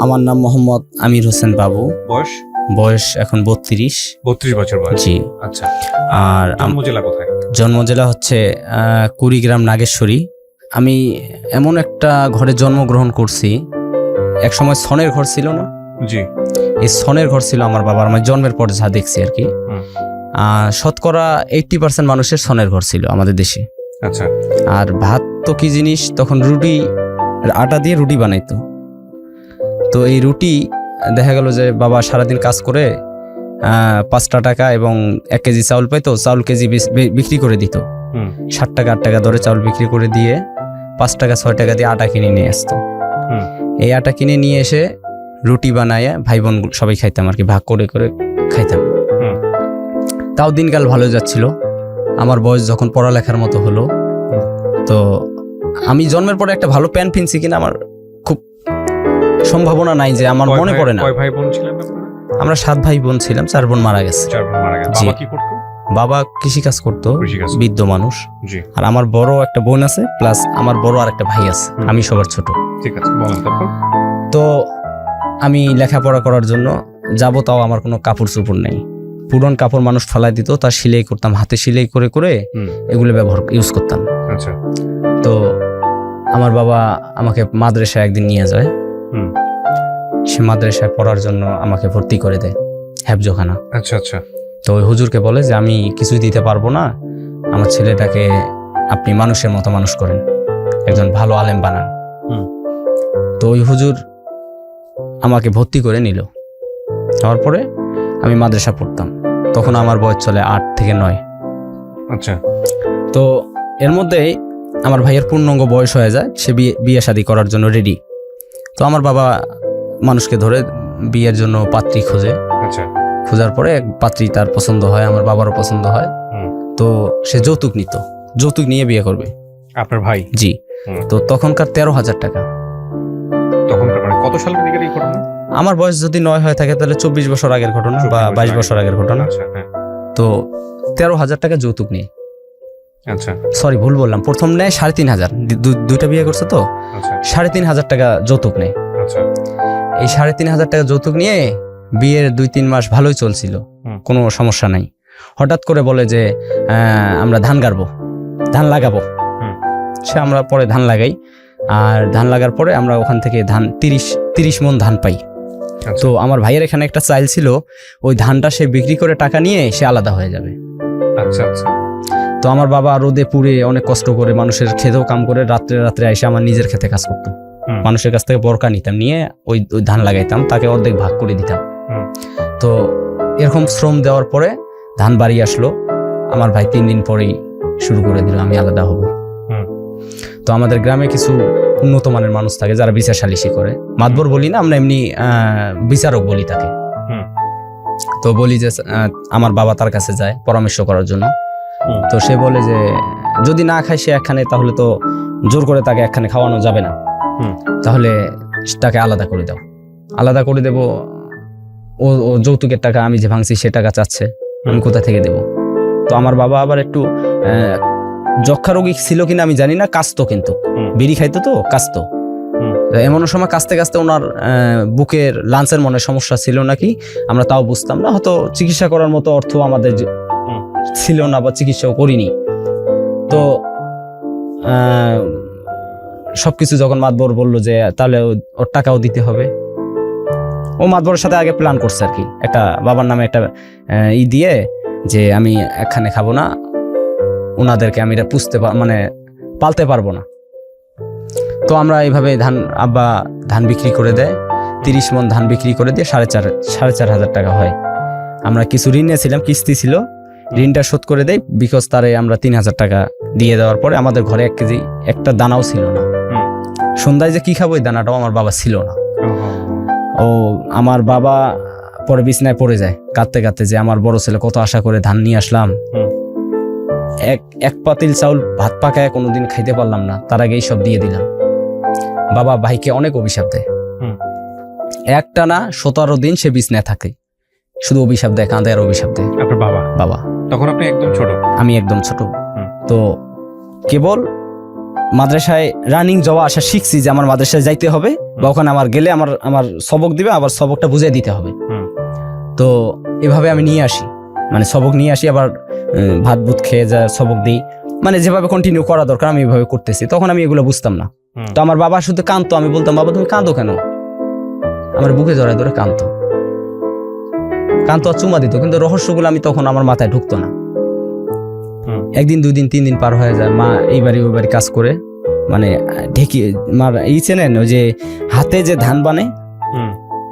আমার নাম মোহাম্মদ আমির হোসেন বাবু। বয়স? বয়স এখন 32 বছর বয়স। জি। আচ্ছা, আর জন্ম জেলা কোথায়? জন্ম জেলা হচ্ছে কুড়িগ্রাম নাগেশ্বরী। আমি এমন একটা ঘরে জন্মগ্রহণ করছি, এক সময় ছনের ঘর ছিল না? জি। এই ছনের ঘর ছিল আমার বাবার, আমার জন্মের পর যা দেখছি আর কি। শতকরা 80% মানুষের ছনের ঘর ছিল আমাদের দেশে। আচ্ছা। আর ভাত তো কি জিনিস, তখন রুটি, আটা দিয়ে রুটি বানাইতো। তো এই রুটি দেখা গেল যে বাবা সারাদিন কাজ করে 5টা টাকা এবং 1 কেজি চাউল পাইতো, চাউল কেজি বিক্রি করে দিত। 7 টাকা 8 টাকা দরে চাউল বিক্রি করে দিয়ে 5 টাকা 6 টাকা দিয়ে আটা কিনে নিয়ে আসতো। এই আটা কিনে নিয়ে এসে রুটি বানায় ভাই বোন সবাই খাইতাম আর কি, ভাগ করে করে খাইতাম। তাও দিনকাল ভালো যাচ্ছিল। আমার বয়স যখন পড়ালেখার মতো হলো, তো আমি জন্মের পরে একটা ভালো প্যান্ট কিনছি কিনা আমার খুব সম্ভাবনা নাই, যে আমার মনে পড়ে না। কয় ভাই বোন ছিলেন? আমরা 7 ভাই বোন ছিলাম, 4 বোন মারা গেছে। বাবা কি করতো? বাবা কৃষিকাজ করতো, বৃদ্ধ মানুষ। আর আমার বড় একটা বোন আছে, প্লাস আমার বড় আর একটা ভাই আছে, আমি সবার ছোট। ঠিক আছে, বলেন। তারপর তো আমি লেখাপড়া করার জন্য যাবো, তাও আমার কোনো কাপড় চোপড় নেই। পুরন কাপড় মানুষ ফালাই দিত, তার সেলাই করতাম, হাতে সেলাই করে করে এগুলো ইউজ করতাম। আচ্ছা। তো আমার বাবা আমাকে মাদ্রাসায় একদিন নিয়ে যায়। সে মাদ্রাসায় পড়ার জন্য আমাকে ভর্তি করে দেয়, হেফজখানা। আচ্ছা আচ্ছা। তো ওই হুজুরকে বলে যে আমি কিছুই দিতে পারবো না, আমার ছেলেটাকে আপনি মানুষের মতো মানুষ করেন, একজন ভালো আলেম বানান। তো ওই হুজুর আমাকে ভর্তি করে নিল। হওয়ার পরে আমি মাদ্রাসা পড়তাম, তখন আমার বয়স চলে 8 থেকে 9। আচ্ছা। তো এর মধ্যেই আমার ভাইয়ের পূর্ণাঙ্গ বয়স হয়ে যায়, সে বিয়ে শাদী করার জন্য রেডি। তো আমার বাবা মানুষকে ধরে বিয়ের জন্য পাত্রী খোঁজে। আচ্ছা। খোঁজার পরে এক পাত্রী তার পছন্দ হয়, আমার বাবারও পছন্দ হয়। তো সে যৌতুক নিত, যৌতুক নিয়ে বিয়ে করবে। আপনার ভাই? জি। তো তখনকার 13,000 টাকা। তখনকার মানে কত সালের দিকের এই ঘটনা? আমার বয়স যদি 9 হয়ে থাকে তাহলে 24 বছর আগের ঘটনা বা 22 বছর আগের ঘটনা। তো 13,000 টাকা যৌতুক নিয়ে। আচ্ছা। সরি, ভুল বললাম, প্রথম নেয় 3,500, দুইটা বিয়ে করছে তো। 3,500 টাকা যৌতুক নেয়। আচ্ছা। এই 3,500 টাকা যৌতুক নিয়ে বিয়ের 2-3 মাস ভালোই চলছিল, কোনো সমস্যা নাই। হঠাৎ করে বলে যে আমরা ধান গাড়বো, ধান লাগাবো। সে আমরা পরে ধান লাগাই, আর ধান লাগার পরে আমরা ওখান থেকে ধান 30 মণ ধান পাই। তো আমার ভাইয়ের এখানে একটা চাইল ছিল, ওই ধানটা সে বিক্রি করে টাকা নিয়ে সে আলাদা হয়ে যাবে। আচ্ছা আচ্ছা। তো আমার বাবা রোদে পুড়ে অনেক কষ্ট করে মানুষের খেতেও কাম করে রাত্রে রাত্রে এসে আমার নিজের খেতে কাজ করতো। মানুষের কাছ থেকে বরকা নিতাম, নিয়ে ওই ধান লাগাইতাম, তাকে অর্ধেক ভাগ করে দিতাম। তো এরকম শ্রম দেওয়ার পরে ধান বাড়ি আসলো, আমার ভাই 3 দিন পরেই শুরু করে দিল আমি আলাদা হব। তো আমাদের গ্রামে কিছু উন্নত মানের মানুষ থাকে যারা বিচার সালিশি করে, মাতবর বলি না আমরা, এমনি বিচারক বলি তাকে। তো বলি যে আমার বাবা তার কাছে যায় পরামর্শ করার জন্য। তো সে বলে যে যদি না খায় সে একখানে, তাহলে তো জোর করে তাকে একখানে খাওয়ানো যাবে না, তাহলে তাকে আলাদা করে দাও। আলাদা করে দেব, ও যৌতুকের টাকা আমি যে ভাঙছি সে টাকা চাচ্ছে, আমি কোথা থেকে দেব? তো আমার বাবা আবার একটু যক্ষা রোগী ছিল কিনা আমি জানি না, কাশতো, কিন্তু বিড়ি খাইতো তো কাশতো। এমন সময় কাশতে কাশতে ওনার বুকের লাঞ্চের মনে সমস্যা ছিল নাকি, আমরা তাও বুঝতাম না। হয়তো চিকিৎসা করার মতো অর্থ আমাদের ছিল না বা চিকিৎসাও করিনি। তো সবকিছু যখন মাতবর বললো যে তাহলে ওর টাকাও দিতে হবে, ও মাতবরের সাথে আগে প্ল্যান করছে আর কি, একটা বাবার নামে একটা দিয়ে যে আমি একখানে খাবো না, ওনাদেরকে আমি এটা মানে পালতে পারবো না। তো আমরা এইভাবে আব্বা ধান বিক্রি করে দেয়, 30 মণ ধান বিক্রি করে দিয়ে 4,500 টাকা হয়। আমরা কিছু ঋণ নিয়েছিলাম, কিস্তি ছিল, ঋণটা শোধ করে দেয়। বিকজ তারে আমরা 3,000 টাকা দিয়ে দেওয়ার পরে আমাদের ঘরে 1 কেজি একটা দানাও ছিল না। সন্ধ্যায় যে কি খাবো এই দানাটাও আমার বাবা ছিল না। ও আমার বাবা পরে বিছনায় পড়ে যায় কাঁদতে কাঁদতে, যে আমার বড় ছেলে কত আশা করে ধান নিয়ে আসলাম, এক পাতিল চাউল ভাত পাকায় কোনোদিন খাইতে পারলাম না, তার আগেই সব দিয়ে দিলাম। বাবা ভাইকে অনেক অভিশাপ দেয়, একটা না 17 দিন সে বিছনায় থাকে, শুধু অভিশাপ দেয়, কাঁদে আর অভিশাপ দেয়। আপনার বাবা? তখন আপনি একদম ছোট? আমি একদম ছোট। তো কেবল মাদ্রাসায় রানিং যাওয়া আসা শিখছি যে আমার মাদ্রাসায় যাইতে হবে বা ওখানে আমার গেলে আমার আমার সবক দিবে, আবার সবকটা বুঝিয়ে দিতে হবে। তো এভাবে আমি নিয়ে আসি, মানে সবক নিয়ে আসি, আবার ভাত বুত খেয়ে যা সবক দিই, মানে যেভাবে কন্টিনিউ করা দরকার আমি এভাবে করতেছি। তখন আমি এগুলো বুঝতাম না। তো আমার বাবা শুধু কাঁদতো, আমি বলতাম বাবা তুমি কাঁদো কেন, আমার বুকে জড়ায় ধরে কাঁদতো আর চুমা দিত, কিন্তু রহস্যগুলো আমি তখন আমার মাথায় ঢুকতো না। একদিন 2 দিন 3 দিন পার হয়ে যায়, মা এই বাড়ি ওই বাড়ি কাজ করে, মানে ঢেকি মার এই চেনেন ওই যে হাতে যে ধান বানে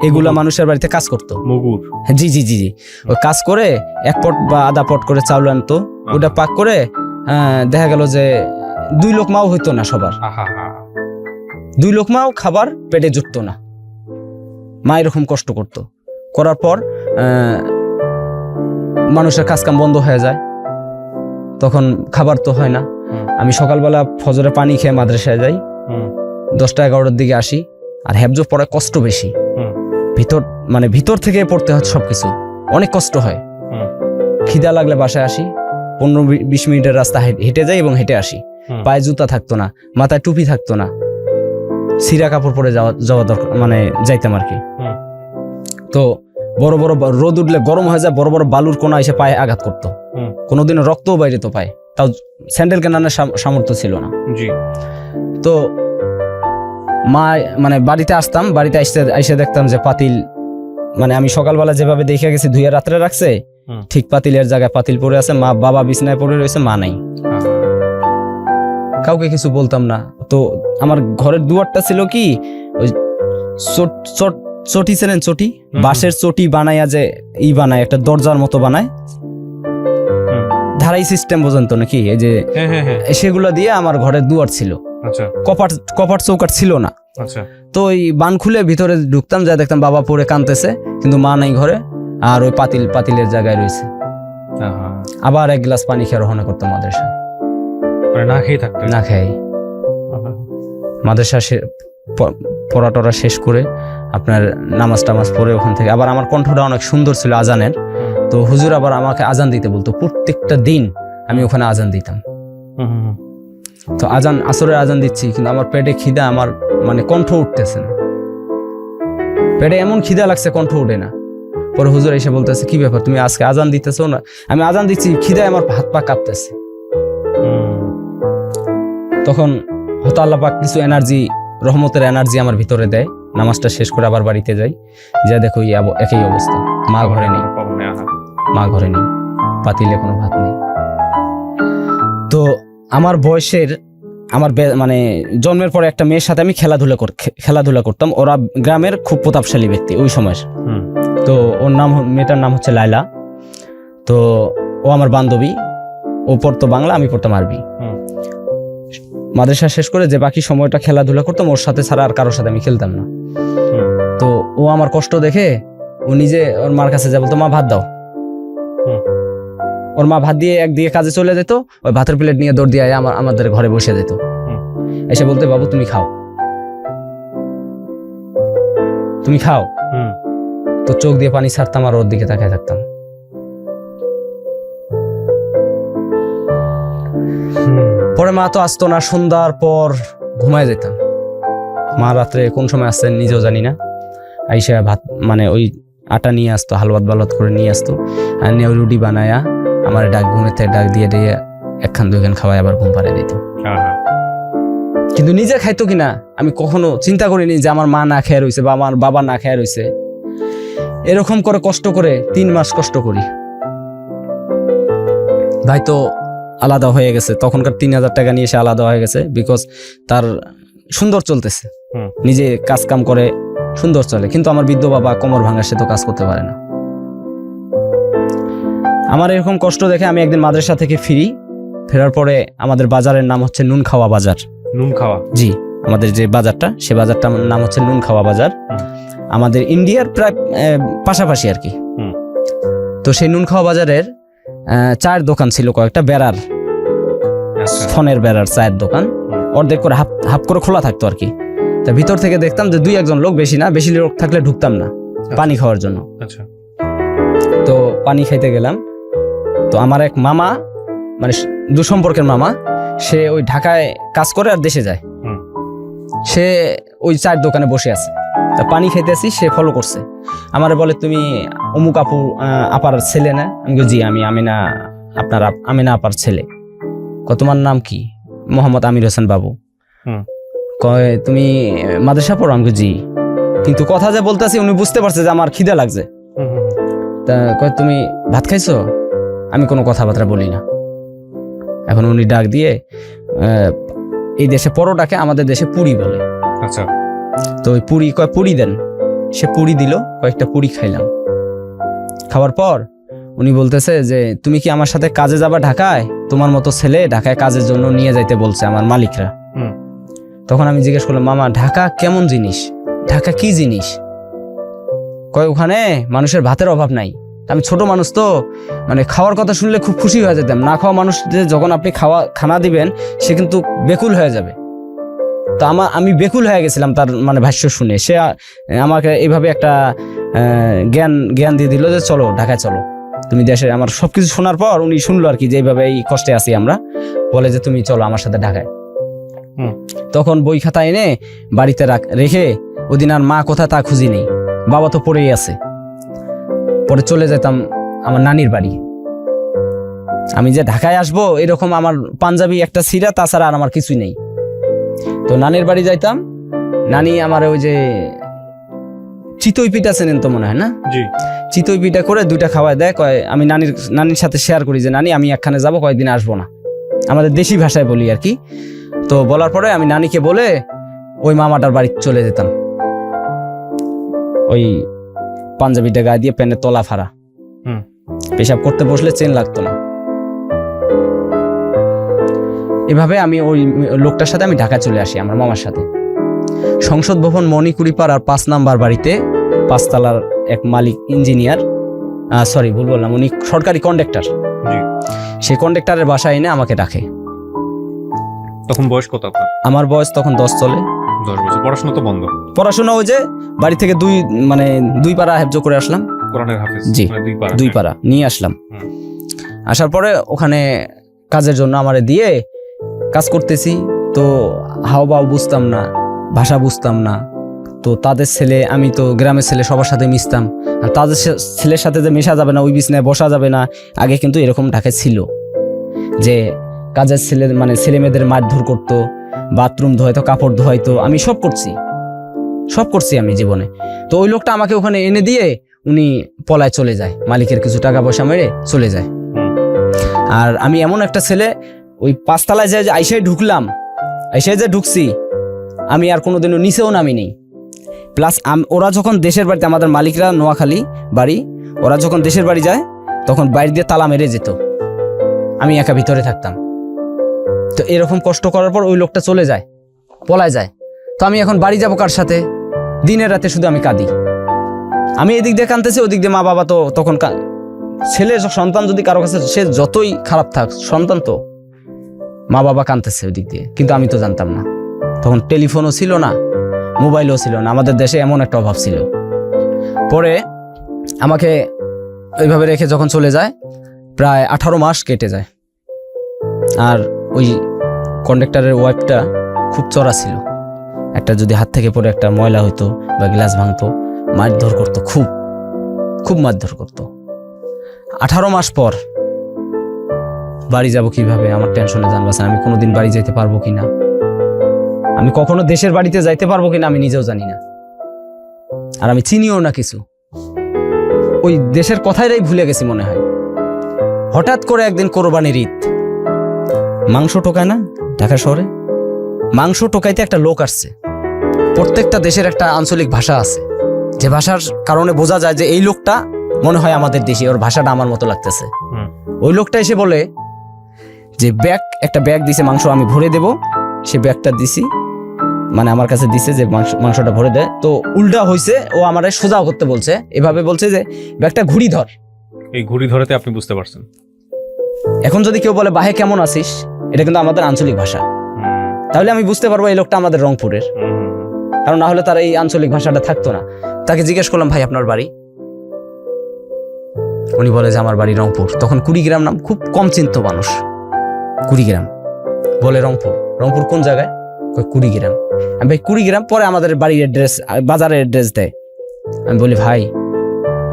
এগুলা মানুষের বাড়িতে কাজ করতো, মুগুর। জি জি জি জি, ওই কাজ করে 1 পট বা আধা পট করে চাউল আনতো, ওটা পাক করে দেখা গেল যে 2 লোকমাও হইতো না সবার, 2 লোকমাও খাবার পেটে জুটতো না। মা এরকম কষ্ট করতো, করার পর মানুষের কাজকাম বন্ধ হয়ে যায়, তখন খাবার তো হয় না। আমি সকালবেলা ফজরে পানি খেয়ে মাদ্রাসায় যাই, 10টা-11টার দিকে আসি, আর হেফজ পড়ায় কষ্ট বেশি, ভিতর থেকে পড়তে হয় সবকিছু, অনেক কষ্ট হয়। খিদা লাগলে বাসায় আসি, 15-20 মিনিটের রাস্তা হেঁটে যাই এবং হেঁটে আসি। পায়ে জুতা থাকতো না, মাথায় টুপি থাকতো না, ছিঁড়া কাপড় পরে যাওয়া দরকার, মানে যাইতাম আর কি। তো বড় বড় রোদ উঠলে গরম হয়ে যায়, বড় বড় বালুর কোনা এসে পায়ে আঘাত করতো, কোনোদিনও রক্তও বাইরে তো পায়, তাও স্যান্ডেল কেনার সামর্থ্য ছিল না। তো মা মানে বাড়িতে আসতাম, বাড়িতে এসে দেখতাম যে পাতিল, মানে আমি সকালবেলা যেভাবে দেখে গেছি ধুয়ে রাত্রে রাখছে, ঠিক পাতিলের জায়গায় পাতিল পড়ে আছে, মা বাবা বিছনায় পড়ে রয়েছে, মা নাই। কাউকে কিছু বলতাম না। তো আমার ঘরের দুয়ারটা ছিল কি ওই চটি ছিলেন, চটি বাঁশের চটি বানাইয়া যে বানায়, একটা দরজার মতো বানায়, ধারাই সিস্টেম বোঝেন তো নাকি, এই যে সেগুলো দিয়ে আমার ঘরের দুয়ার ছিল। কপাট চৌকাট ছিল না। তো ওই বান খুলে ভিতরে ঢুকতাম, যা দেখতাম বাবা পড়ে কাঁদতেছে, কিন্তু মা নাই ঘরে, আর ওই পাতিলের জায়গায় রয়েছে। আবার 1 গ্লাস পানি খেয়ে রওনা করতাম মাদ্রাসায়, না খেয়ে। মাদ্রাসা পড়া টরা শেষ করে আপনার নামাজ টামাজ পড়ে ওখান থেকে আবার, আমার কণ্ঠটা অনেক সুন্দর ছিল আজানের, তো হুজুর আবার আমাকে আজান দিতে বলতো প্রত্যেকটা দিন, আমি ওখানে আজান দিতাম। তো আজান, আসরের আজান দিচ্ছি, কিন্তু আমার পেটে খিদা, আমার মানে কণ্ঠ উঠতেছে না, পেটে এমন খিদা লাগছে কণ্ঠ উঠে না। পরে হুজুর এসে বলতেছে কি ব্যাপার, তুমি আজকে আজান দিতেছো না? আমি আজান দিচ্ছি, খিদায় আমার হাত পা কাঁপতেছে। তখন হয়তো আল্লাহ পাক কিছু এনার্জি, রহমতের এনার্জি আমার ভিতরে দেয়। নামাজটা শেষ করে আবার বাড়িতে যাই, যা দেখো একই অবস্থা, মা ঘরে নেই, পাতিলে কোনো ভাত নেই। তো আমার বয়সের, মানে জন্মের পরে একটা মেয়ের সাথে আমি খেলাধুলা করতাম। ওরা গ্রামের খুব প্রতাপশালী ব্যক্তি ওই সময়ের। তো মেয়েটার নাম হচ্ছে লাইলা। তো ও আমার বান্ধবী, ও পড়তো বাংলা, আমি পড়তাম আরবি। মাদ্রাসা শেষ করে যে বাকি সময়টা খেলাধুলা করতাম, ওর সাথে ছাড়া আর কারোর সাথে আমি খেলতাম না। তো ও আমার কষ্ট দেখে ও নিজে ওর মার কাছে যা বলতো, মা ভাত দাও। ওর মা ভাত দিয়ে একদিকে কাজে চলে যেত, ওই ভাতের প্লেট নিয়ে দৌড় দিয়ে আমাদের ঘরে বসে যেত, এসে বলতে বাবু তুমি খাও, তুমি খাও। তো চোখ দিয়ে পানি ছাড়তাম আর ওর দিকে তাকায় থাকতাম। পরে মা তো আসতো না, সন্ধ্যার পর ঘুমায় যেতাম। মা রাত্রে কোন সময় আসতেন নিজেও জানি না, আইসা ভাত মানে ওই আটা নিয়ে আসতো, হালুয়াত বালুয়াত করে নিয়ে আসতো, আর নিয়ে রুটি বানায়া আমার ঘুমের থেকে ডাক দিয়ে 1-2 খাওয়াই আবার ঘুম পাড়িয়ে দিত। কিন্তু নিজে খাইতো কিনা আমি কখনো চিন্তা করিনি যে আমার মা না খেয়ে রয়েছে বা আমার বাবা না খেয়ে রয়েছে। এরকম করে কষ্ট করে 3 মাস কষ্ট করি। ভাই তো আলাদা হয়ে গেছে, তখনকার 3000 টাকা নিয়ে এসে আলাদা হয়ে গেছে, বিকজ তার সুন্দর চলতেছে, নিজে কাজ কাম করে সুন্দর চলে। কিন্তু আমার বৃদ্ধ বাবা কোমর ভাঙা, সে তো কাজ করতে পারে না। আমার এরকম কষ্ট দেখে আমি একদিন মাদ্রাসা থেকে ফেরার পরে আমাদের বাজারের নাম হচ্ছে নুন খাওয়া বাজার। নুন খাওয়া? জি, আমাদের যে বাজারটা, সে বাজারটার নাম হচ্ছে নুন খাওয়া বাজার, আমাদের ইন্ডিয়ার প্রায় পাশাপাশি আর কি। তো সেই নুন খাওয়া বাজারের চায়ের দোকান ছিল কয়েকটা, বেড়ার, ফোনের বেড়ার চায়ের দোকান, অর্ধেক করে হাফ করে খোলা থাকতো আর কি। তা ভিতর থেকে দেখতাম যে 2-1 লোক, বেশি না, বেশি লোক থাকলে ঢুকতাম না পানি খাওয়ার জন্য। তো পানি খাইতে গেলাম, তো আমার এক মামা মানে দুঃসম্পর্কের মামা, সে ওই ঢাকায় কাজ করে আর দেশে যায়। সে ওই চায়ের দোকানে বসে আছে, তা পানি খাইতেছি, সে ফলো করছে আমারে, বলে তুমি অমুক আপার ছেলে না? আমি বলি, জি আমি আমিনা, আপনার আমিনা আপার ছেলে। তোমার নাম কি? মোহাম্মদ আমির হোসেন বাবু। কয় তুমি মাদ্রাসা পড়ো? আমি বলি, জি। কিন্তু কথা যে বলতেছি উনি বুঝতে পারছে যে আমার খিদে লাগছে। তা কয় তুমি ভাত খাইছো? আমি কোনো কথাবার্তা বলি না। এখন উনি ডাক দিয়ে, এই দেশে পরোটাকে আমাদের দেশে পুরি বলে। আচ্ছা। তো ওই পুরি, কয় পুরি দেন। সে পুরি দিল, কয়েকটা পুরি খাইলাম। খাওয়ার পর উনি বলতেছে যে তুমি কি আমার সাথে কাজে যাবা ঢাকায়? তোমার মতো ছেলে ঢাকায় কাজের জন্য নিয়ে যাইতে বলছে আমার মালিকরা। তখন আমি জিজ্ঞেস করলাম, মামা ঢাকা কেমন জিনিস? ঢাকা কি জিনিস? কয় ওখানে মানুষের ভাতের অভাব নাই। আমি ছোট মানুষ তো, মানে খাওয়ার কথা শুনলে খুব খুশি হয়ে যেতাম। না খাওয়া মানুষ যখন আপনি খানা দিবেন, সে কিন্তু বেকুল হয়ে যাবে। তো আমি বেকুল হয়ে গেছিলাম তার মানে ভাষ্য শুনে। সে আমাকে এইভাবে একটা জ্ঞান দিয়ে দিল যে চলো ঢাকায় চলো, তুমি দেশে। আমার সবকিছু শোনার পর উনি শুনলো আর কি, যে এইভাবে এই কষ্টে আছি আমরা, বলে যে তুমি চলো আমার সাথে ঢাকায়। তখন বই খাতা এনে বাড়িতে রেখে, ওদিন আর মা কোথায় তা খুঁজি নেই, বাবা তো পড়েই আছে। পরে চলে যেতাম আমার নানির বাড়ি। আমি যে ঢাকায় আসবো এরকম আমার পাঞ্জাবি একটা ছিঁড়া, তাছাড়া আর আমার কিছুই নেই। তো নানির বাড়ি যাইতাম। নানি আমার ওই যে চিতই পিঠা চেনেন তো মনে হয় না? জি। চিতই পিঠা করে 2টা খাওয়ায় দেয়। কয় আমি নানির সাথে শেয়ার করি যে নানি আমি একখানে যাবো, কয়েকদিন আসবো না। আমাদের দেশি ভাষায় বলি আর কি। তো বলার পরে আমি নানিকে বলে ওই মামাটার বাড়ি চলে যেতাম। ওই পাঞ্জাবিটা গায়ে দিয়ে, প্যান্টের তলা ফাড়া, পেশাব করতে বসলে চেন লাগতো না। এভাবে আমি ওই লোকটার সাথে আমি ঢাকা চলে আসি আমার মামার সাথে। সংসদ ভবন মণিকুড়িপাড়ার 5 নাম্বার বাড়িতে 5 তলার এক মালিক ইঞ্জিনিয়ার, সরি ভুল বললাম, উনি সরকারি কন্ডাক্টর। সেই কন্ডাক্টরের বাসায় এনে আমাকে ডাকে। তখন বয়স কত আপনার? আমার বয়স তখন 10 চলে। 10 বছর। পড়াশোনা তো বন্ধ? পড়াশোনা ওই যে বাড়ি থেকে 2 পারা হেফজ করে আসলাম, কোরআনের হাফেজ। জি, 2 পারা নিয়ে আসলাম। আসার পরে ওখানে কাজের জন্য আমারে দিয়ে কাজ করতেছি। তো হাওবাও বুঝতাম না, ভাষা বুঝতাম না। তো তাদের ছেলে, আমি তো গ্রামের ছেলে, সবার সাথে মিশতাম। আর তাদের ছেলের সাথে যে মেশা যাবে না, ওই বিছনায় বসা যাবে না, আগে কিন্তু এরকম ঢাকায় ছিল যে কাজের ছেলে মানে ছেলে মেয়েদের মারধর করতো, বাথরুম ধোয়াইতো, কাপড় ধোয়াইতো। আমি সব করছি আমি জীবনে। তো ওই লোকটা আমাকে ওখানে এনে দিয়ে উনি পলায় চলে যায়, মালিকের কিছু টাকা পয়সা মেরে চলে যায়। আর আমি এমন একটা ছেলে, ওই 5 তলায় যে আইসায় ঢুকলাম, আইসায় যে ঢুকছি, আমি আর কোনোদিনও নিচেও নামি নেই। প্লাস ওরা যখন দেশের বাড়িতে, আমাদের মালিকরা নোয়াখালী বাড়ি, ওরা যখন দেশের বাড়ি যায় তখন বাইরে দিয়ে তালা মেরে যেত, আমি একা ভিতরে থাকতাম। তো এরকম কষ্ট করার পর ওই লোকটা চলে যায়, পলায় যায়। তো আমি এখন বাড়ি যাবো কার সাথে? দিনের রাতে শুধু আমি কাঁদি। আমি এদিক দিয়ে কাঁদতেছি, ওদিক দিয়ে মা বাবা তো তখন ছেলে সন্তান যদি কারো কাছে, সে যতই খারাপ থাক, সন্তান তো, মা বাবা কাঁদতেছে ওদিক দিয়ে। কিন্তু আমি তো জানতাম না, তখন টেলিফোনও ছিল না, মোবাইলও ছিল না, আমাদের দেশে এমন একটা অভাব ছিল। পরে আমাকে ওইভাবে রেখে যখন চলে যায়, প্রায় 18 মাস কেটে যায়। আর ওই কন্ডাক্টরের ওয়াইফটা খুব চড়া ছিল। একটা যদি হাত থেকে পড়ে একটা ময়লা হইতো বা গ্লাস ভাঙতো, মারধর করতো, খুব মারধর করতো। 18 মাস পর বাড়ি যাব কিভাবে, আমার টেনশনে জান বাঁচেন। আমি কোনোদিন বাড়ি যাইতে পারবো কিনা, আমি কখনো দেশের বাড়িতে যাইতে পারবো কিনা আমি নিজেও জানি না। আর আমি চিনিও না কিছু, ওই দেশের কথাইরাই ভুলে গেছি মনে হয়। হঠাৎ করে একদিন কোরবানির ঈদ, মাংস টোকায় না ঢাকা শহরে, মাংস টোকাইতে একটা লোক আসছে। প্রত্যেকটা দেশের একটা আঞ্চলিক ভাষা আছে, যে ভাষার কারণে বোঝা যায় যে এই লোকটা মনে হয় আমাদের দেশি, ওর ভাষাটা আমার মতো লাগতেছে। ওই লোকটা এসে বলে যে একটা ব্যাগ দিছে, মাংস আমি ভরে দেব। সে ব্যাগটা দিছি, মানে আমার কাছে দিছে যে মাংসটা ভরে দেয়। তো উল্টা হয়েছে, ও আমারে সোজা করতে বলছে, এভাবে বলছে যে ব্যাগটা ঘুরি ধর। এই ঘুরি ধরেতে আপনি বুঝতে পারছেন? এখন যদি কেউ বলে বাহে কেমন আছিস, এটা কিন্তু আমাদের আঞ্চলিক ভাষা, তাহলে আমি বুঝতে পারবো এই লোকটা আমাদের রংপুরের। কারণ না হলে তার এই আঞ্চলিক ভাষাটা থাকতো না। তাকে জিজ্ঞেস করলাম, ভাই আপনার বাড়ি? উনি বলে যে আমার বাড়ি রংপুর। তখন কুড়িগ্রাম নাম খুব কম চিন্ত মানুষ, কুড়িগ্রাম। বলে রংপুর। রংপুর কোন জায়গায়? কই কুড়িগ্রাম। আমি ভাই কুড়িগ্রাম, পরে আমাদের বাড়ির অ্যাড্রেস, বাজারের অ্যাড্রেস দেয়। আমি বলি ভাই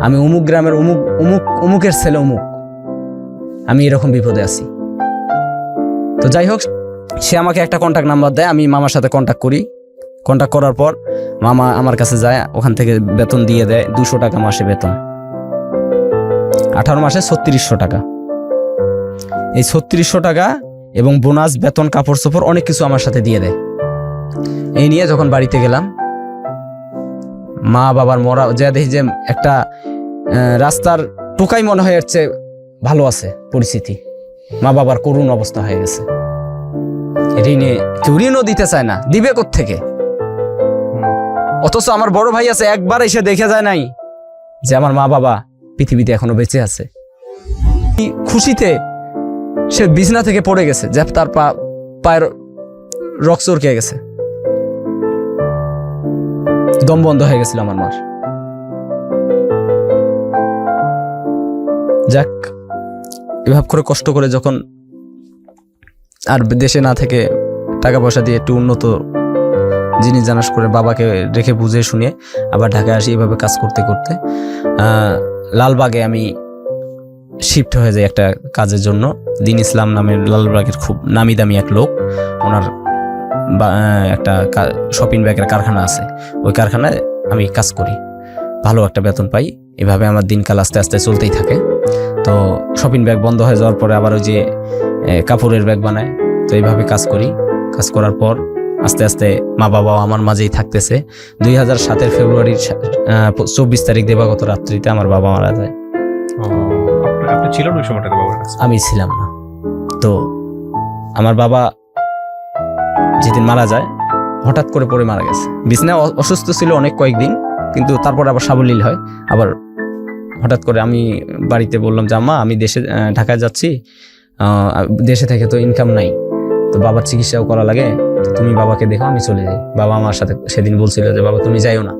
আমি অমুক গ্রামের অমুক অমুক অমুকের ছেলে অমুক, আমি এরকম বিপদে আছি। তো যাই হোক, সে আমাকে একটা কন্ট্যাক্ট নাম্বার দেয়, আমি মামার সাথে কন্ট্যাক্ট করি। কন্ট্যাক্ট করার পর মামা আমার কাছে যায়, ওখান থেকে বেতন দিয়ে দেয় 200 টাকা মাসে বেতন, 18 মাসে 3600 টাকা। এই 3600 টাকা এবং বোনাস, বেতন, কাপড় চোপড় অনেক কিছু আমার সাথে দিয়ে দেয়। এই নিয়ে যখন বাড়িতে গেলাম, মা বাবার মরা যা দেখি যে একটা রাস্তার টোকাই মনে হয় এর চেয়ে ভালো আছে পরিস্থিতি। মা বাবার করুণ অবস্থা হয়ে গেছে। ঋণে কেউ ঋণও দিতে চায় না, দিবে কোত্থেকে? অথচ আমার বড় ভাই আছে, একবার এসে দেখে যায় নাই যে আমার মা বাবা পৃথিবীতে এখনো বেঁচে আছে। খুশিতে সে বিছনা থেকে পড়ে গেছে, যে তার পায়ের রক্ত চরকে গেছে, দম বন্ধ হয়ে গেছিল আমার মার। যাক, এভাবে করে কষ্ট করে যখন আর দেশে না থেকে টাকা পয়সা দিয়ে একটু উন্নত জিনিস জানাস করে বাবাকে রেখে বুঝে শুনে আবার ঢাকায় আসি। এভাবে কাজ করতে করতে লালবাগে আমি শিফট হয়ে যাই একটা কাজের জন্য। দিন ইসলাম নামের লালবাগের খুব নামি দামি এক লোক, ওনার একটা শপিং ব্যাগের কারখানা আছে, ওই কারখানায় আমি কাজ করি, ভালো একটা বেতন পাই। এভাবে আমার দিনকাল আস্তে আস্তে চলতেই থাকে। তো শপিং ব্যাগ বন্ধ হয়ে যাওয়ার পরে আবার ওই যে কাপড়ের ব্যাগ বানায়, তো এইভাবে কাজ করি। কাজ করার পর আস্তে আস্তে মা বাবাও আমার মাঝেই থাকতেছে। 2007 ফেব্রুয়ারির 24 তারিখ দিবাগত রাত্রিতে আমার বাবা মারা যায়। আপনি ছিলেন ওই সময়টাতে বাবার কাছে? আমি ছিলাম না। তো আমার বাবা যেদিন মারা যায়, হঠাৎ করে পড়ে মারা গেছে। বিছানায় অসুস্থ ছিল অনেক কয়েকদিন, কিন্তু তারপর আবার সাবলীল হয়। আবার হঠাৎ করে আমি বাড়িতে বললাম যে আম্মা আমি ঢাকায় যাচ্ছি, দেশে থেকে তো ইনকাম নাই, তো বাবার চিকিৎসাও করা লাগে, তো তুমি বাবাকে দেখো, আমি চলে যাই। বাবা আমার সাথে সেদিন বলছিল যে বাবা তুমি যাইও না।